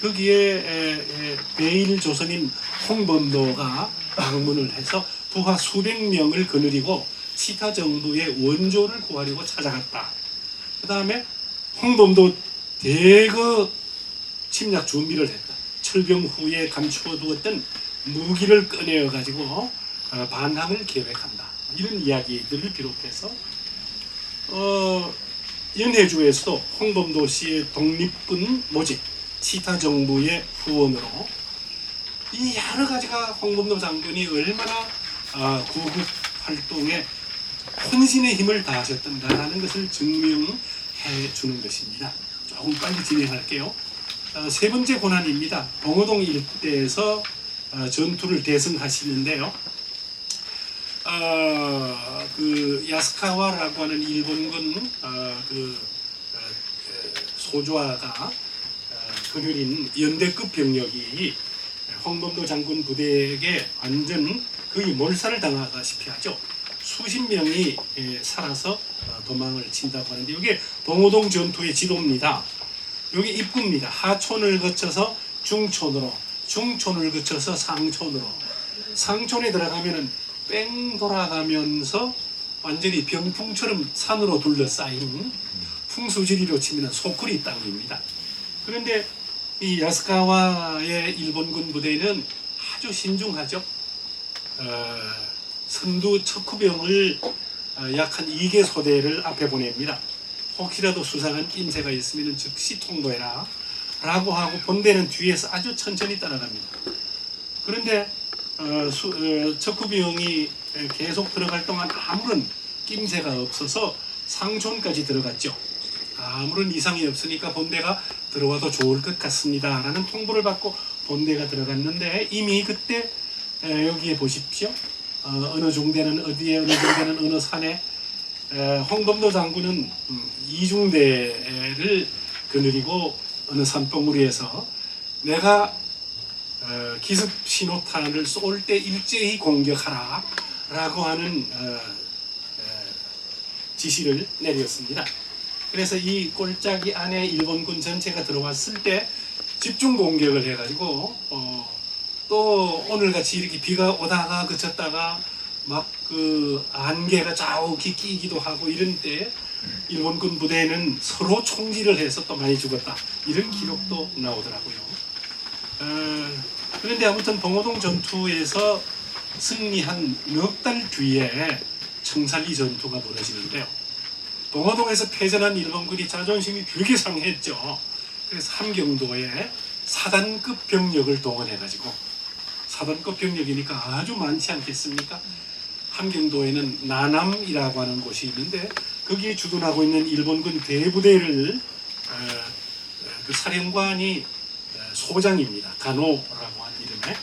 거기에 베일 조선인 홍범도가 방문을 해서 부하 수백 명을 거느리고 치타 정부의 원조를 구하려고 찾아갔다. 그 다음에 홍범도 대거 침략 준비를 했다. 철병 후에 감추어 두었던 무기를 꺼내어 가지고 반항을 계획한다. 이런 이야기들을 비롯해서 연해주에서도 홍범도 씨의 독립군 모집, 치타 정부의 후원으로 이 여러 가지가 홍범도 장군이 얼마나 구국 활동에 혼신의 힘을 다하셨던가라는 것을 증명해 주는 것입니다. 조금 빨리 진행할게요. 세 번째 고난입니다. 봉오동 일대에서 전투를 대승하시는데요. 그 야스카와라고 하는 일본군 소조아가 거느린 연대급 병력이 홍범도 장군 부대에게 완전 거의 몰살을 당하다시피 하죠. 수십 명이 살아서 도망을 친다고 하는데 이게 봉오동 전투의 지도입니다. 여기 입구입니다. 하촌을 거쳐서 중촌으로, 중촌을 거쳐서 상촌으로, 상촌에 들어가면은 뺑 돌아가면서 완전히 병풍처럼 산으로 둘러싸인 풍수지리로 치면 소쿠리 땅입니다. 그런데 이 야스카와의 일본군 부대는 아주 신중하죠. 선두 척후병을 약 한 2개 소대를 앞에 보냅니다. 혹시라도 수상한 낌새가 있으면 즉시 통보해라 라고 하고 본대는 뒤에서 아주 천천히 따라갑니다. 그런데 척후병이 계속 들어갈 동안 아무런 낌새가 없어서 상촌까지 들어갔죠. 아무런 이상이 없으니까 본대가 들어와도 좋을 것 같습니다 라는 통보를 받고 본대가 들어갔는데 이미 그때 여기에 보십시오. 어느 중대는 어디에, 어느 중대는 어느 산에, 홍범도 장군은 이중대를 거느리고 어느 산봉우리에서 내가 기습 신호탄을 쏠 때 일제히 공격하라 라고 하는 지시를 내렸습니다. 그래서 이 골짜기 안에 일본군 전체가 들어왔을 때 집중 공격을 해가지고 또 오늘같이 이렇게 비가 오다가 그쳤다가 막 그 안개가 자욱이 끼기도 하고 이런 때 일본군 부대는 서로 총질을 해서 또 많이 죽었다 이런 기록도 나오더라고요. 그런데 아무튼 봉오동 전투에서 승리한 몇 달 뒤에 청살리 전투가 벌어지는데요. 봉오동에서 패전한 일본군이 자존심이 되게 상했죠. 그래서 함경도에 사단급 병력을 동원해가지고, 사단급 병력이니까 아주 많지 않겠습니까? 함경도에는 나남이라고 하는 곳이 있는데 거기에 주둔하고 있는 일본군 대부대를 그 사령관이 소장입니다. 간호라고 하는 이름에.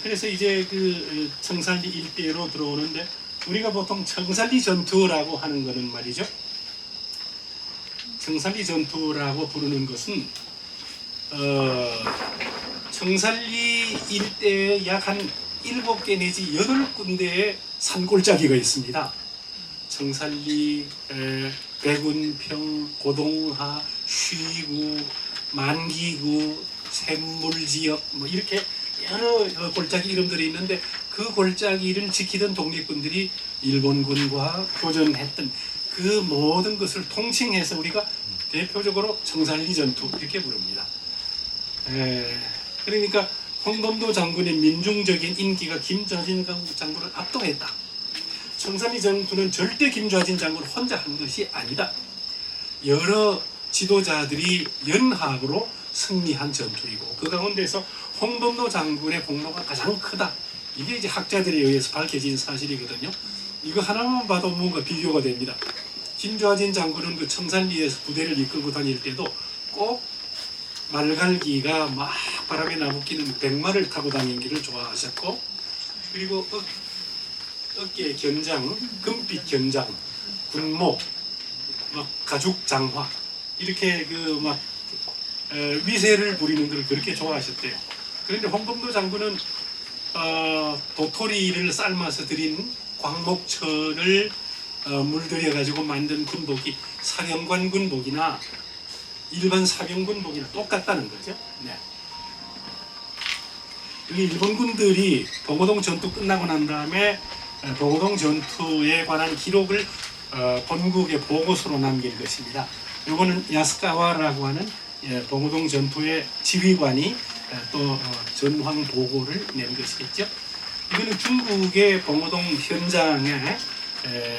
그래서 이제 그 청살리 일대로 들어오는데 우리가 보통 청살리 전투라고 하는 거는 말이죠. 청살리 전투라고 부르는 것은 청살리 일대에 약 한 7개 내지 8군데의 산골짜기가 있습니다. 청살리, 백운평, 고동하, 쉬구, 만기구, 샘물지역 뭐 이렇게 여러 골짜기 이름들이 있는데 그 골짜기를 지키던 독립군들이 일본군과 교전했던 그 모든 것을 통칭해서 우리가 대표적으로 청산리 전투 이렇게 부릅니다. 그러니까 홍범도 장군의 민중적인 인기가 김좌진 장군을 압도했다. 청산리 전투는 절대 김좌진 장군 혼자 한 것이 아니다. 여러 지도자들이 연합으로 승리한 전투이고 그 가운데서 홍범도 장군의 공로가 가장 크다. 이게 이제 학자들에 의해서 밝혀진 사실이거든요. 이거 하나만 봐도 뭔가 비교가 됩니다. 김좌진 장군은 그 청산리에서 부대를 이끌고 다닐 때도 꼭 말갈기가 막 바람에 나부끼는 백마를 타고 다니기를 좋아하셨고, 그리고 어깨 견장, 금빛 견장, 군목, 막 가죽 장화 이렇게 그 막 위세를 부리는 걸 그렇게 좋아하셨대요. 그런데 홍범도 장군은 도토리를 삶아서 드린 광목천을 물들여 가지고 만든 군복이 사령관 군복이나 일반 사병 군복이나 똑같다는 거죠. 네. 여기 일본군들이 봉오동 전투 끝나고 난 다음에 봉오동 전투에 관한 기록을 본국의 보고서로 남길 것입니다. 이거는 야스카와라고 하는 봉오동 전투의 지휘관이 또 전황 보고를 낸 것이겠죠. 이거는 중국의 봉오동 현장에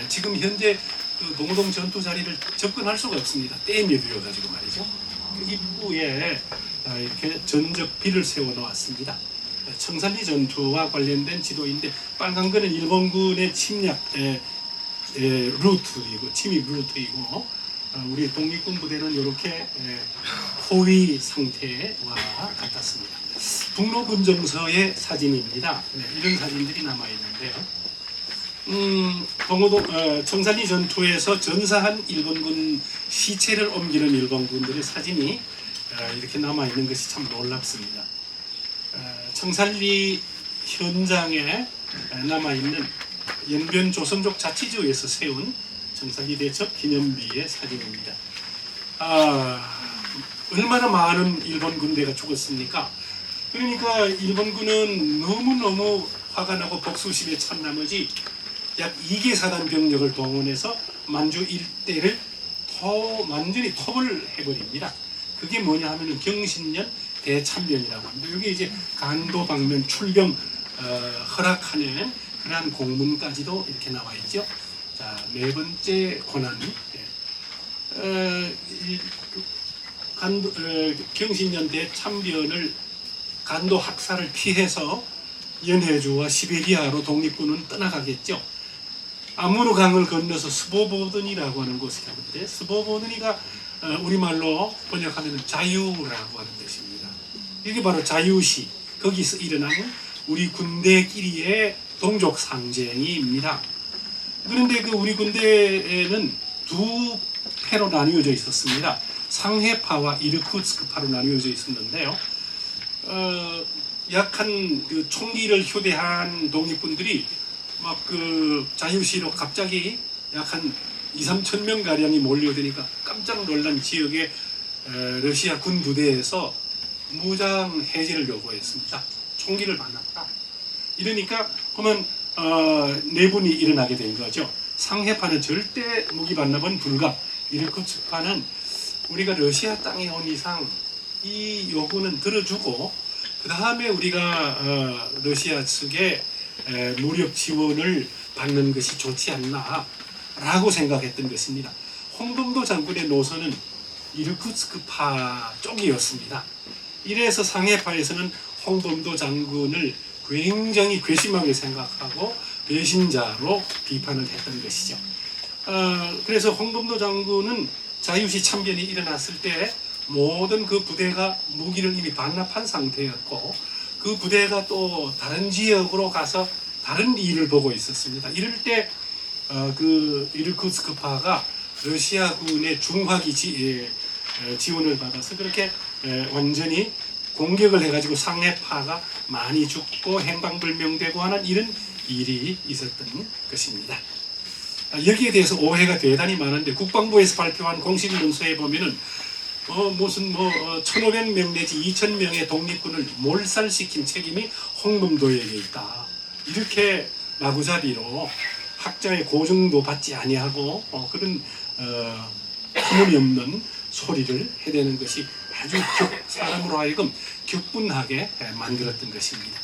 지금 현재 그 봉오동 전투 자리를 접근할 수가 없습니다. 댐이 되어가지고 말이죠. 그 입구에 이렇게 전적비를 세워 놓았습니다. 청산리 전투와 관련된 지도인데 빨간 거는 일본군의 침략 루트이고 침입 루트이고 우리 독립군 부대는 이렇게 포위 상태와 같았습니다. 북로군정서의 사진입니다. 이런 사진들이 남아 있는데요. 청산리 전투에서 전사한 일본군 시체를 옮기는 일본군들의 사진이 이렇게 남아 있는 것이 참 놀랍습니다. 청산리 현장에 남아 있는 연변 조선족 자치주에서 세운 청산리 대첩 기념비의 사진입니다. 얼마나 많은 일본 군대가 죽었습니까? 그러니까 일본군은 너무너무 화가 나고 복수심에 찬 나머지 약 2개 사단 병력을 동원해서 만주 일대를 완전히 톱을 해버립니다. 그게 뭐냐 하면은 경신년 대참변이라고 합니다. 여기 이제 간도 방면 출병 허락하는 그러한 공문까지도 이렇게 나와 있죠. 자, 네 번째 권한. 경신년 대참변을 간도 학살을 피해서 연해주와 시베리아로 독립군은 떠나가겠죠. 아무르강을 건너서 스보보드니라고 하는 곳에 가는데 스보보드니가 우리말로 번역하면 자유라고 하는 뜻입니다. 이게 바로 자유시, 거기서 일어난 우리 군대끼리의 동족 상쟁입니다. 그런데 그 우리 군대에는 두 패로 나뉘어져 있었습니다. 상해파와 이르쿠츠크파로 나뉘어져 있었는데요. 약한 그 총기를 휴대한 독립군들이 막 그 자유시로 갑자기 약 한 2~3천 명 가량이 몰려드니까 깜짝 놀란 지역의 러시아 군 부대에서 무장 해제를 요구했습니다. 총기를 반납하라. 이러니까 그러면 내분이 일어나게 된 거죠. 상해파는 절대 무기 반납은 불가. 이르쿠츠크파는 우리가 러시아 땅에 온 이상 이 요구는 들어주고 그 다음에 우리가 러시아 측에 무력 지원을 받는 것이 좋지 않나라고 생각했던 것입니다. 홍범도 장군의 노선은 이르쿠츠크파 쪽이었습니다. 이래서 상해파에서는 홍범도 장군을 굉장히 괘씸하게 생각하고 배신자로 비판을 했던 것이죠. 그래서 홍범도 장군은 자유시 참변이 일어났을 때 모든 그 부대가 무기를 이미 반납한 상태였고 그 부대가 또 다른 지역으로 가서 다른 일을 보고 있었습니다. 이럴 때 그 이르쿠츠크파가 러시아군의 중화기 지원을 받아서 그렇게 완전히 공격을 해가지고 상해파가 많이 죽고 행방불명되고 하는 이런 일이 있었던 것입니다. 여기에 대해서 오해가 대단히 많은데 국방부에서 발표한 공식 문서에 보면은 무슨 1,500명 내지 2,000명의 독립군을 몰살시킨 책임이 홍범도에게 있다. 이렇게 마구잡이로 학자의 고증도 받지 아니하고 그런 터무니없는 소리를 해대는 것이 아주 사람으로 하여금 격분하게 만들었던 것입니다.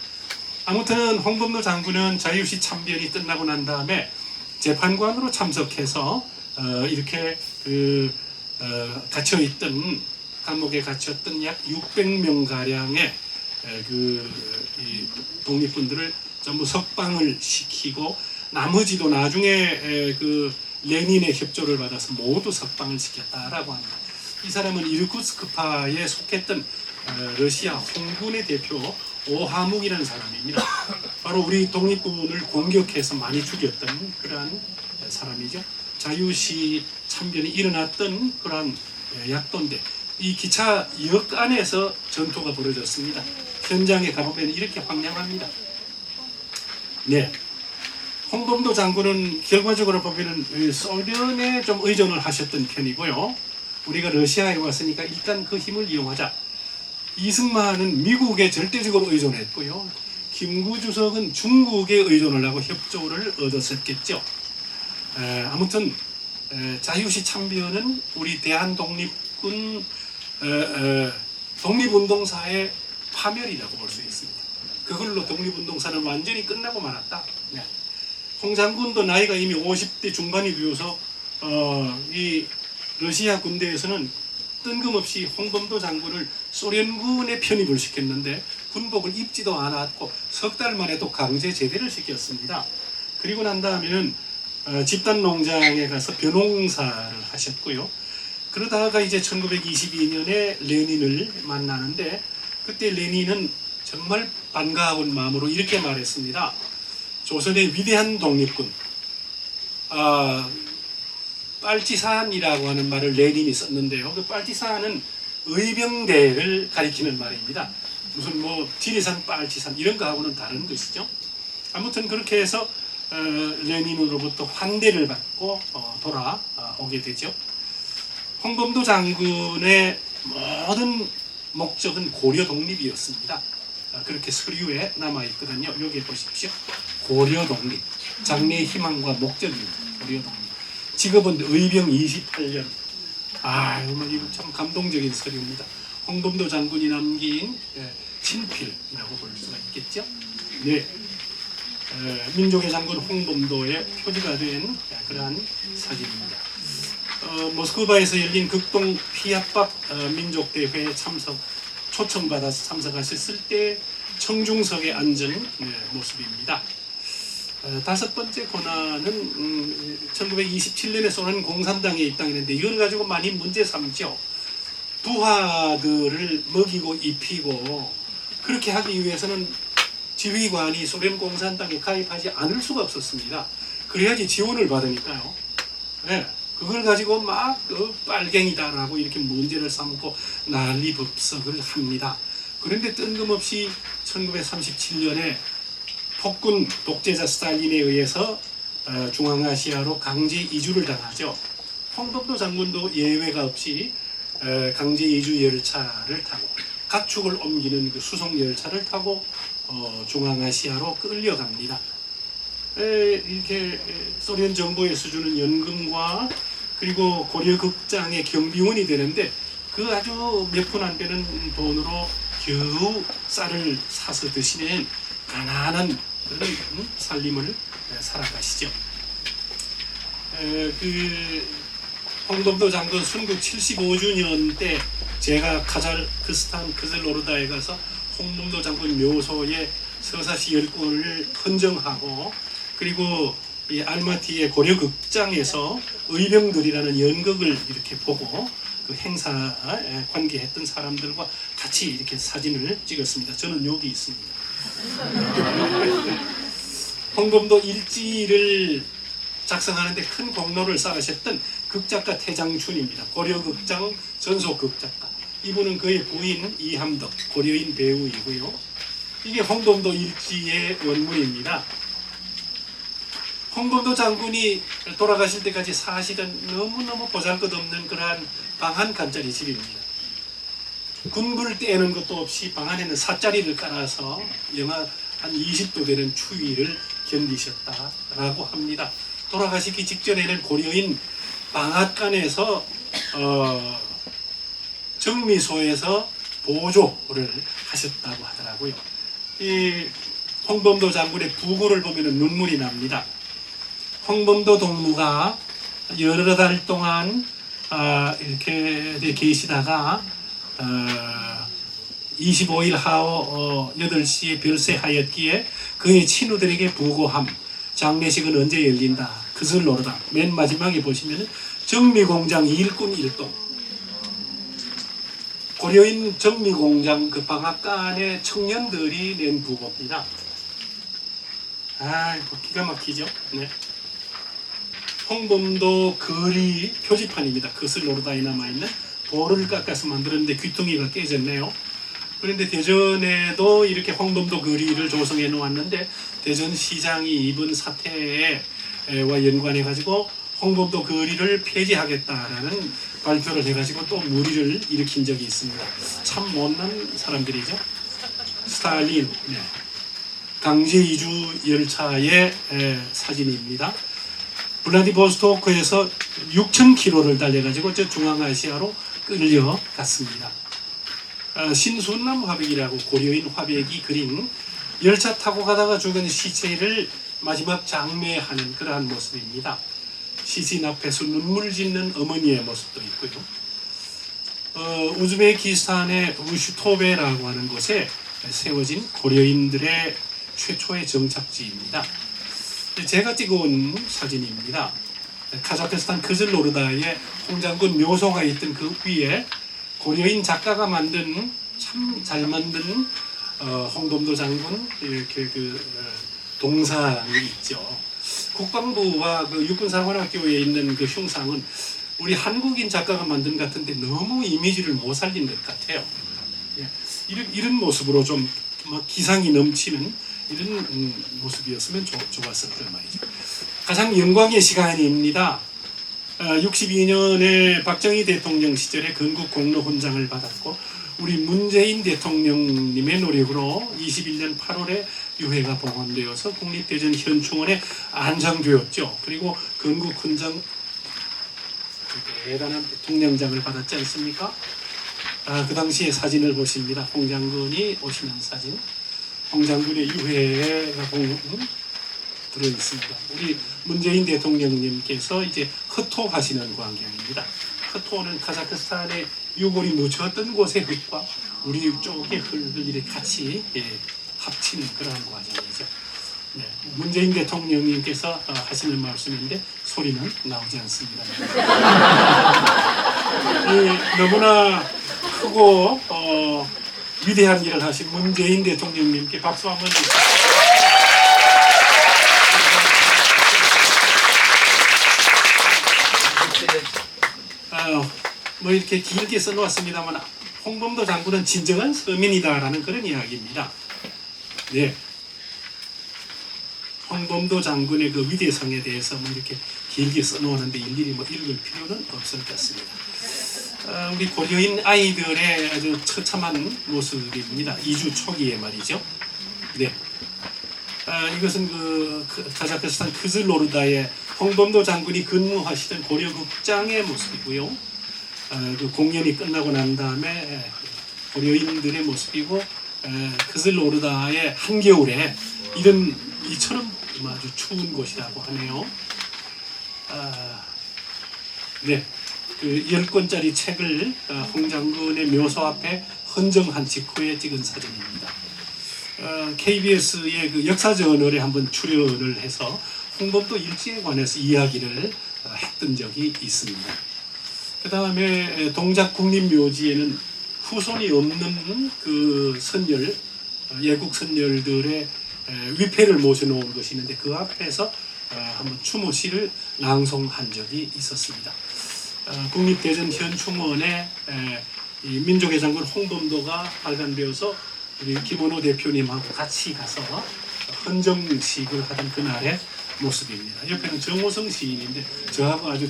아무튼 홍범도 장군은 자유시 참변이 끝나고 난 다음에 재판관으로 참석해서 이렇게 갇혀있던 감옥에 갇혔던 약 600명 가량의 이 독립군들을 전부 석방을 시키고 나머지도 나중에 레닌의 협조를 받아서 모두 석방을 시켰다라고 합니다. 이 사람은 이르쿠츠크파에 속했던 러시아 홍군의 대표 오하묵이라는 사람입니다. 바로 우리 독립군을 공격해서 많이 죽였던 그러한 사람이죠. 자유시 참변이 일어났던 그러한 약도인데 이 기차역 안에서 전투가 벌어졌습니다. 현장에 가보면 이렇게 황량합니다. 네. 홍범도 장군은 결과적으로 보면은 소련에 좀 의존을 하셨던 편이고요. 우리가 러시아에 왔으니까 일단 그 힘을 이용하자. 이승만은 미국에 절대적으로 의존했고요. 김구 주석은 중국에 의존을 하고 협조를 얻었었겠죠. 아무튼 자유시 참변은 우리 대한독립군 독립운동사의 파멸이라고 볼 수 있습니다. 그걸로 독립운동사는 완전히 끝나고 말았다. 네. 홍 장군도 나이가 이미 50대 중반이 되어서 이 러시아 군대에서는 뜬금없이 홍범도 장군을 소련군에 편입을 시켰는데 군복을 입지도 않았고 석 달 만에 또 강제 제대를 시켰습니다. 그리고 난 다음에는 집단 농장에 가서 벼농사를 하셨고요. 그러다가 이제 1922년에 레닌을 만나는데 그때 레닌은 정말 반가운 마음으로 이렇게 말했습니다. 조선의 위대한 독립군 빨치산이라고 하는 말을 레닌이 썼는데요. 그 빨치산은 의병대를 가리키는 말입니다. 무슨 뭐 지리산, 빨치산 이런 거하고는 다른 것이죠. 아무튼 그렇게 해서 레닌으로부터 환대를 받고 돌아오게 되죠. 홍범도 장군의 모든 목적은 고려 독립이었습니다. 그렇게 서류에 남아있거든요. 여기 보십시오. 고려 독립, 장래의 희망과 목적입니다. 고려 독립. 직업은 의병 28년. 이거 참 감동적인 서류입니다. 홍범도 장군이 남긴 친필이라고 볼 수가 있겠죠. 네. 민족의 장군 홍범도의 표지가 된 그러한 사진입니다. 모스크바에서 열린 극동 피아밥 민족대회에 초청받아서 참석하셨을 때 청중석에 앉은 모습입니다. 다섯 번째 고난은 1927년에 소련 공산당에 입당했는데 이걸 가지고 많이 문제 삼죠. 부하들을 먹이고 입히고 그렇게 하기 위해서는 지휘관이 소련 공산당에 가입하지 않을 수가 없었습니다. 그래야지 지원을 받으니까요. 네, 그걸 가지고 막 빨갱이다라고 이렇게 문제를 삼고 난리법석을 합니다. 그런데 뜬금없이 1937년에 폭군 독재자 스탈린에 의해서 중앙아시아로 강제 이주를 당하죠. 홍범도 장군도 예외가 없이 강제 이주 열차를 타고 가축을 옮기는 그 수송 열차를 타고 중앙아시아로 끌려갑니다. 이렇게 소련 정부에서 주는 연금과 그리고 고려 극장의 경비원이 되는데 그 아주 몇 푼 안 되는 돈으로 겨우 쌀을 사서 드시는 가난한 그런 살림을 살아가시죠. 홍범도 장군 순국 75주년 때 제가 카자흐스탄 그슬로르다에 가서 홍범도 장군 묘소에 서사시 10권을 헌정하고 그리고 이 알마티의 고려극장에서 의병들이라는 연극을 이렇게 보고 그 행사에 관계했던 사람들과 같이 이렇게 사진을 찍었습니다. 저는 여기 있습니다. 홍범도 일지를 작성하는데 큰 공로를 쌓으셨던 극작가 태장춘입니다. 고려극장 전속극작가. 이분은 그의 부인 이함덕, 고려인 배우이고요. 이게 홍범도 일지의 원문입니다. 홍범도 장군이 돌아가실 때까지 사실은 너무너무 보잘것없는 그러한 방 한 칸짜리 집입니다. 군불 떼는 것도 없이 방 안에는 사짜리를 깔아서 영하 한 20도 되는 추위를 견디셨다라고 합니다. 돌아가시기 직전에는 고려인 방앗간에서 정미소에서 보조를 하셨다고 하더라고요. 이 홍범도 장군의 부고를 보면 눈물이 납니다. 홍범도 동무가 여러 달 동안 이렇게 계시다가 25일 하오 8시에 별세하였기에 그의 친구들에게 부고함. 장례식은 언제 열린다. 그것을 노르다. 맨 마지막에 보시면 정미공장 일꾼 일동. 고려인 정미공장 그 방앗간의 청년들이 낸 부고입니다. 아이고 기가 막히죠. 네. 홍범도 거리 표지판입니다. 그것을 노르다에 남아있는 돌을 깎아서 만들었는데 귀퉁이가 깨졌네요. 그런데 대전에도 이렇게 홍범도 거리를 조성해 놓았는데 대전시장이 이번 사태와 연관해 가지고 홍범도 거리를 폐지하겠다라는 발표를 해가지고 또 무리를 일으킨 적이 있습니다. 참 못난 사람들이죠. 스탈린, 네. 강제 이주 열차의 사진입니다. 블라디보스토크에서 6,000km를 달려가지고 저 중앙아시아로 끌려갔습니다. 신순남 화백이라고 고려인 화백이 그린 열차 타고 가다가 죽은 시체를 마지막 장례하는 그러한 모습입니다. 시신 앞에서 눈물 짓는 어머니의 모습도 있고요. 우즈베키스탄의 우슈토베라고 하는 곳에 세워진 고려인들의 최초의 정착지입니다. 제가 찍어온 사진입니다. 카자흐스탄 크즐노르다에 홍장군 묘소가 있던 그 위에 고려인 작가가 만든 참 잘 만든 홍범도 장군 이렇게 동상이 있죠. 국방부와 그 육군사관학교에 있는 그 흉상은 우리 한국인 작가가 만든 것 같은데 너무 이미지를 못 살린 것 같아요. 예, 이런 모습으로 좀 기상이 넘치는 이런 모습이었으면 좋았을 걸 말이죠. 가장 영광의 시간입니다. 62년에 박정희 대통령 시절에 건국 공로훈장을 받았고 우리 문재인 대통령님의 노력으로 21년 8월에 유해가 복원되어서 국립대전 현충원에 안장되었죠. 그리고 건국훈장 대단한 대통령장을 받았지 않습니까? 그 당시의 사진을 보십니다. 홍 장군이 오시는 사진. 홍 장군의 유해가 들어 있습니다. 우리 문재인 대통령님께서 이제 흑토하시는 광경입니다. 흑토는 카자흐스탄의 유골이 묻혔던 곳의 흙과 우리 쪽의 흙을 이렇게 같이 합치는 그러한 과정이죠. 네, 문재인 대통령님께서 하시는 말씀인데 소리는 나오지 않습니다. 너무나 크고 위대한 일을 하신 문재인 대통령님께 박수 한번 주세요. 뭐 이렇게 길게 써놓았습니다만 홍범도 장군은 진정한 서민이다라는 그런 이야기입니다. 네, 홍범도 장군의 그 위대성에 대해서 뭐 이렇게 길게 써놓았는데 일일이 뭐 읽을 필요는 없을 것 같습니다. 우리 고려인 아이들의 아주 처참한 모습입니다. 이주 초기에 말이죠. 네, 이것은 그 카자흐스탄 크즐노르다의 홍범도 장군이 근무하시던 고려극장의 모습이고요. 그 공연이 끝나고 난 다음에 고려인들의 모습이고 크즐노르다의 한겨울에 이처럼 아주 추운 곳이라고 하네요. 네, 그 10권짜리 책을 홍 장군의 묘소 앞에 헌정한 직후에 찍은 사진입니다. KBS의 그 역사저널에 한번 출연을 해서 홍범도 일지에 관해서 이야기를 했던 적이 있습니다. 그 다음에 동작국립묘지에는 후손이 없는 그 선열, 예국 선열들의 위패를 모셔놓은 것이 있는데 그 앞에서 한번 추모시를 낭송한 적이 있었습니다. 국립대전 현충원에 이 민족의 장군 홍범도가 발간되어서 우리 김원호 대표님하고 같이 가서 헌정식을 하던 그날의 모습입니다. 옆에는 정호성 시인인데 저하고 아주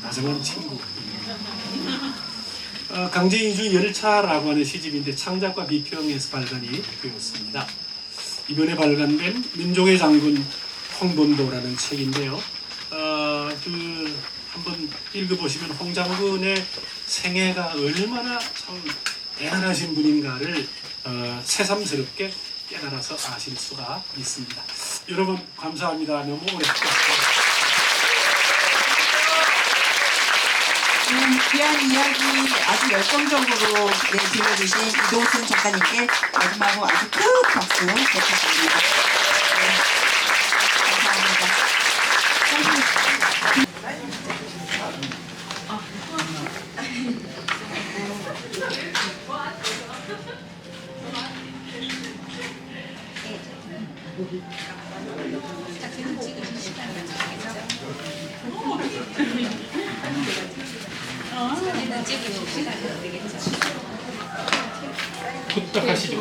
다정한 친구입니다. 강제이주 열차라고 하는 시집인데 창작과 비평에서 발간이 되었습니다. 이번에 발간된 민족의 장군 홍범도라는 책인데요. 한번 읽어보시면 홍 장군의 생애가 얼마나 참 대단하신 분인가를 새삼스럽게 깨달아서 아실 수가 있습니다. 여러분 감사합니다. 너무 오래 했습니다. 귀한 이야기 아주 열정적으로 들려주신 이동순 작가님께 마지막으로 아주 큰 박수 부탁드립니다. 네, 감사합니다. 부탁하시죠.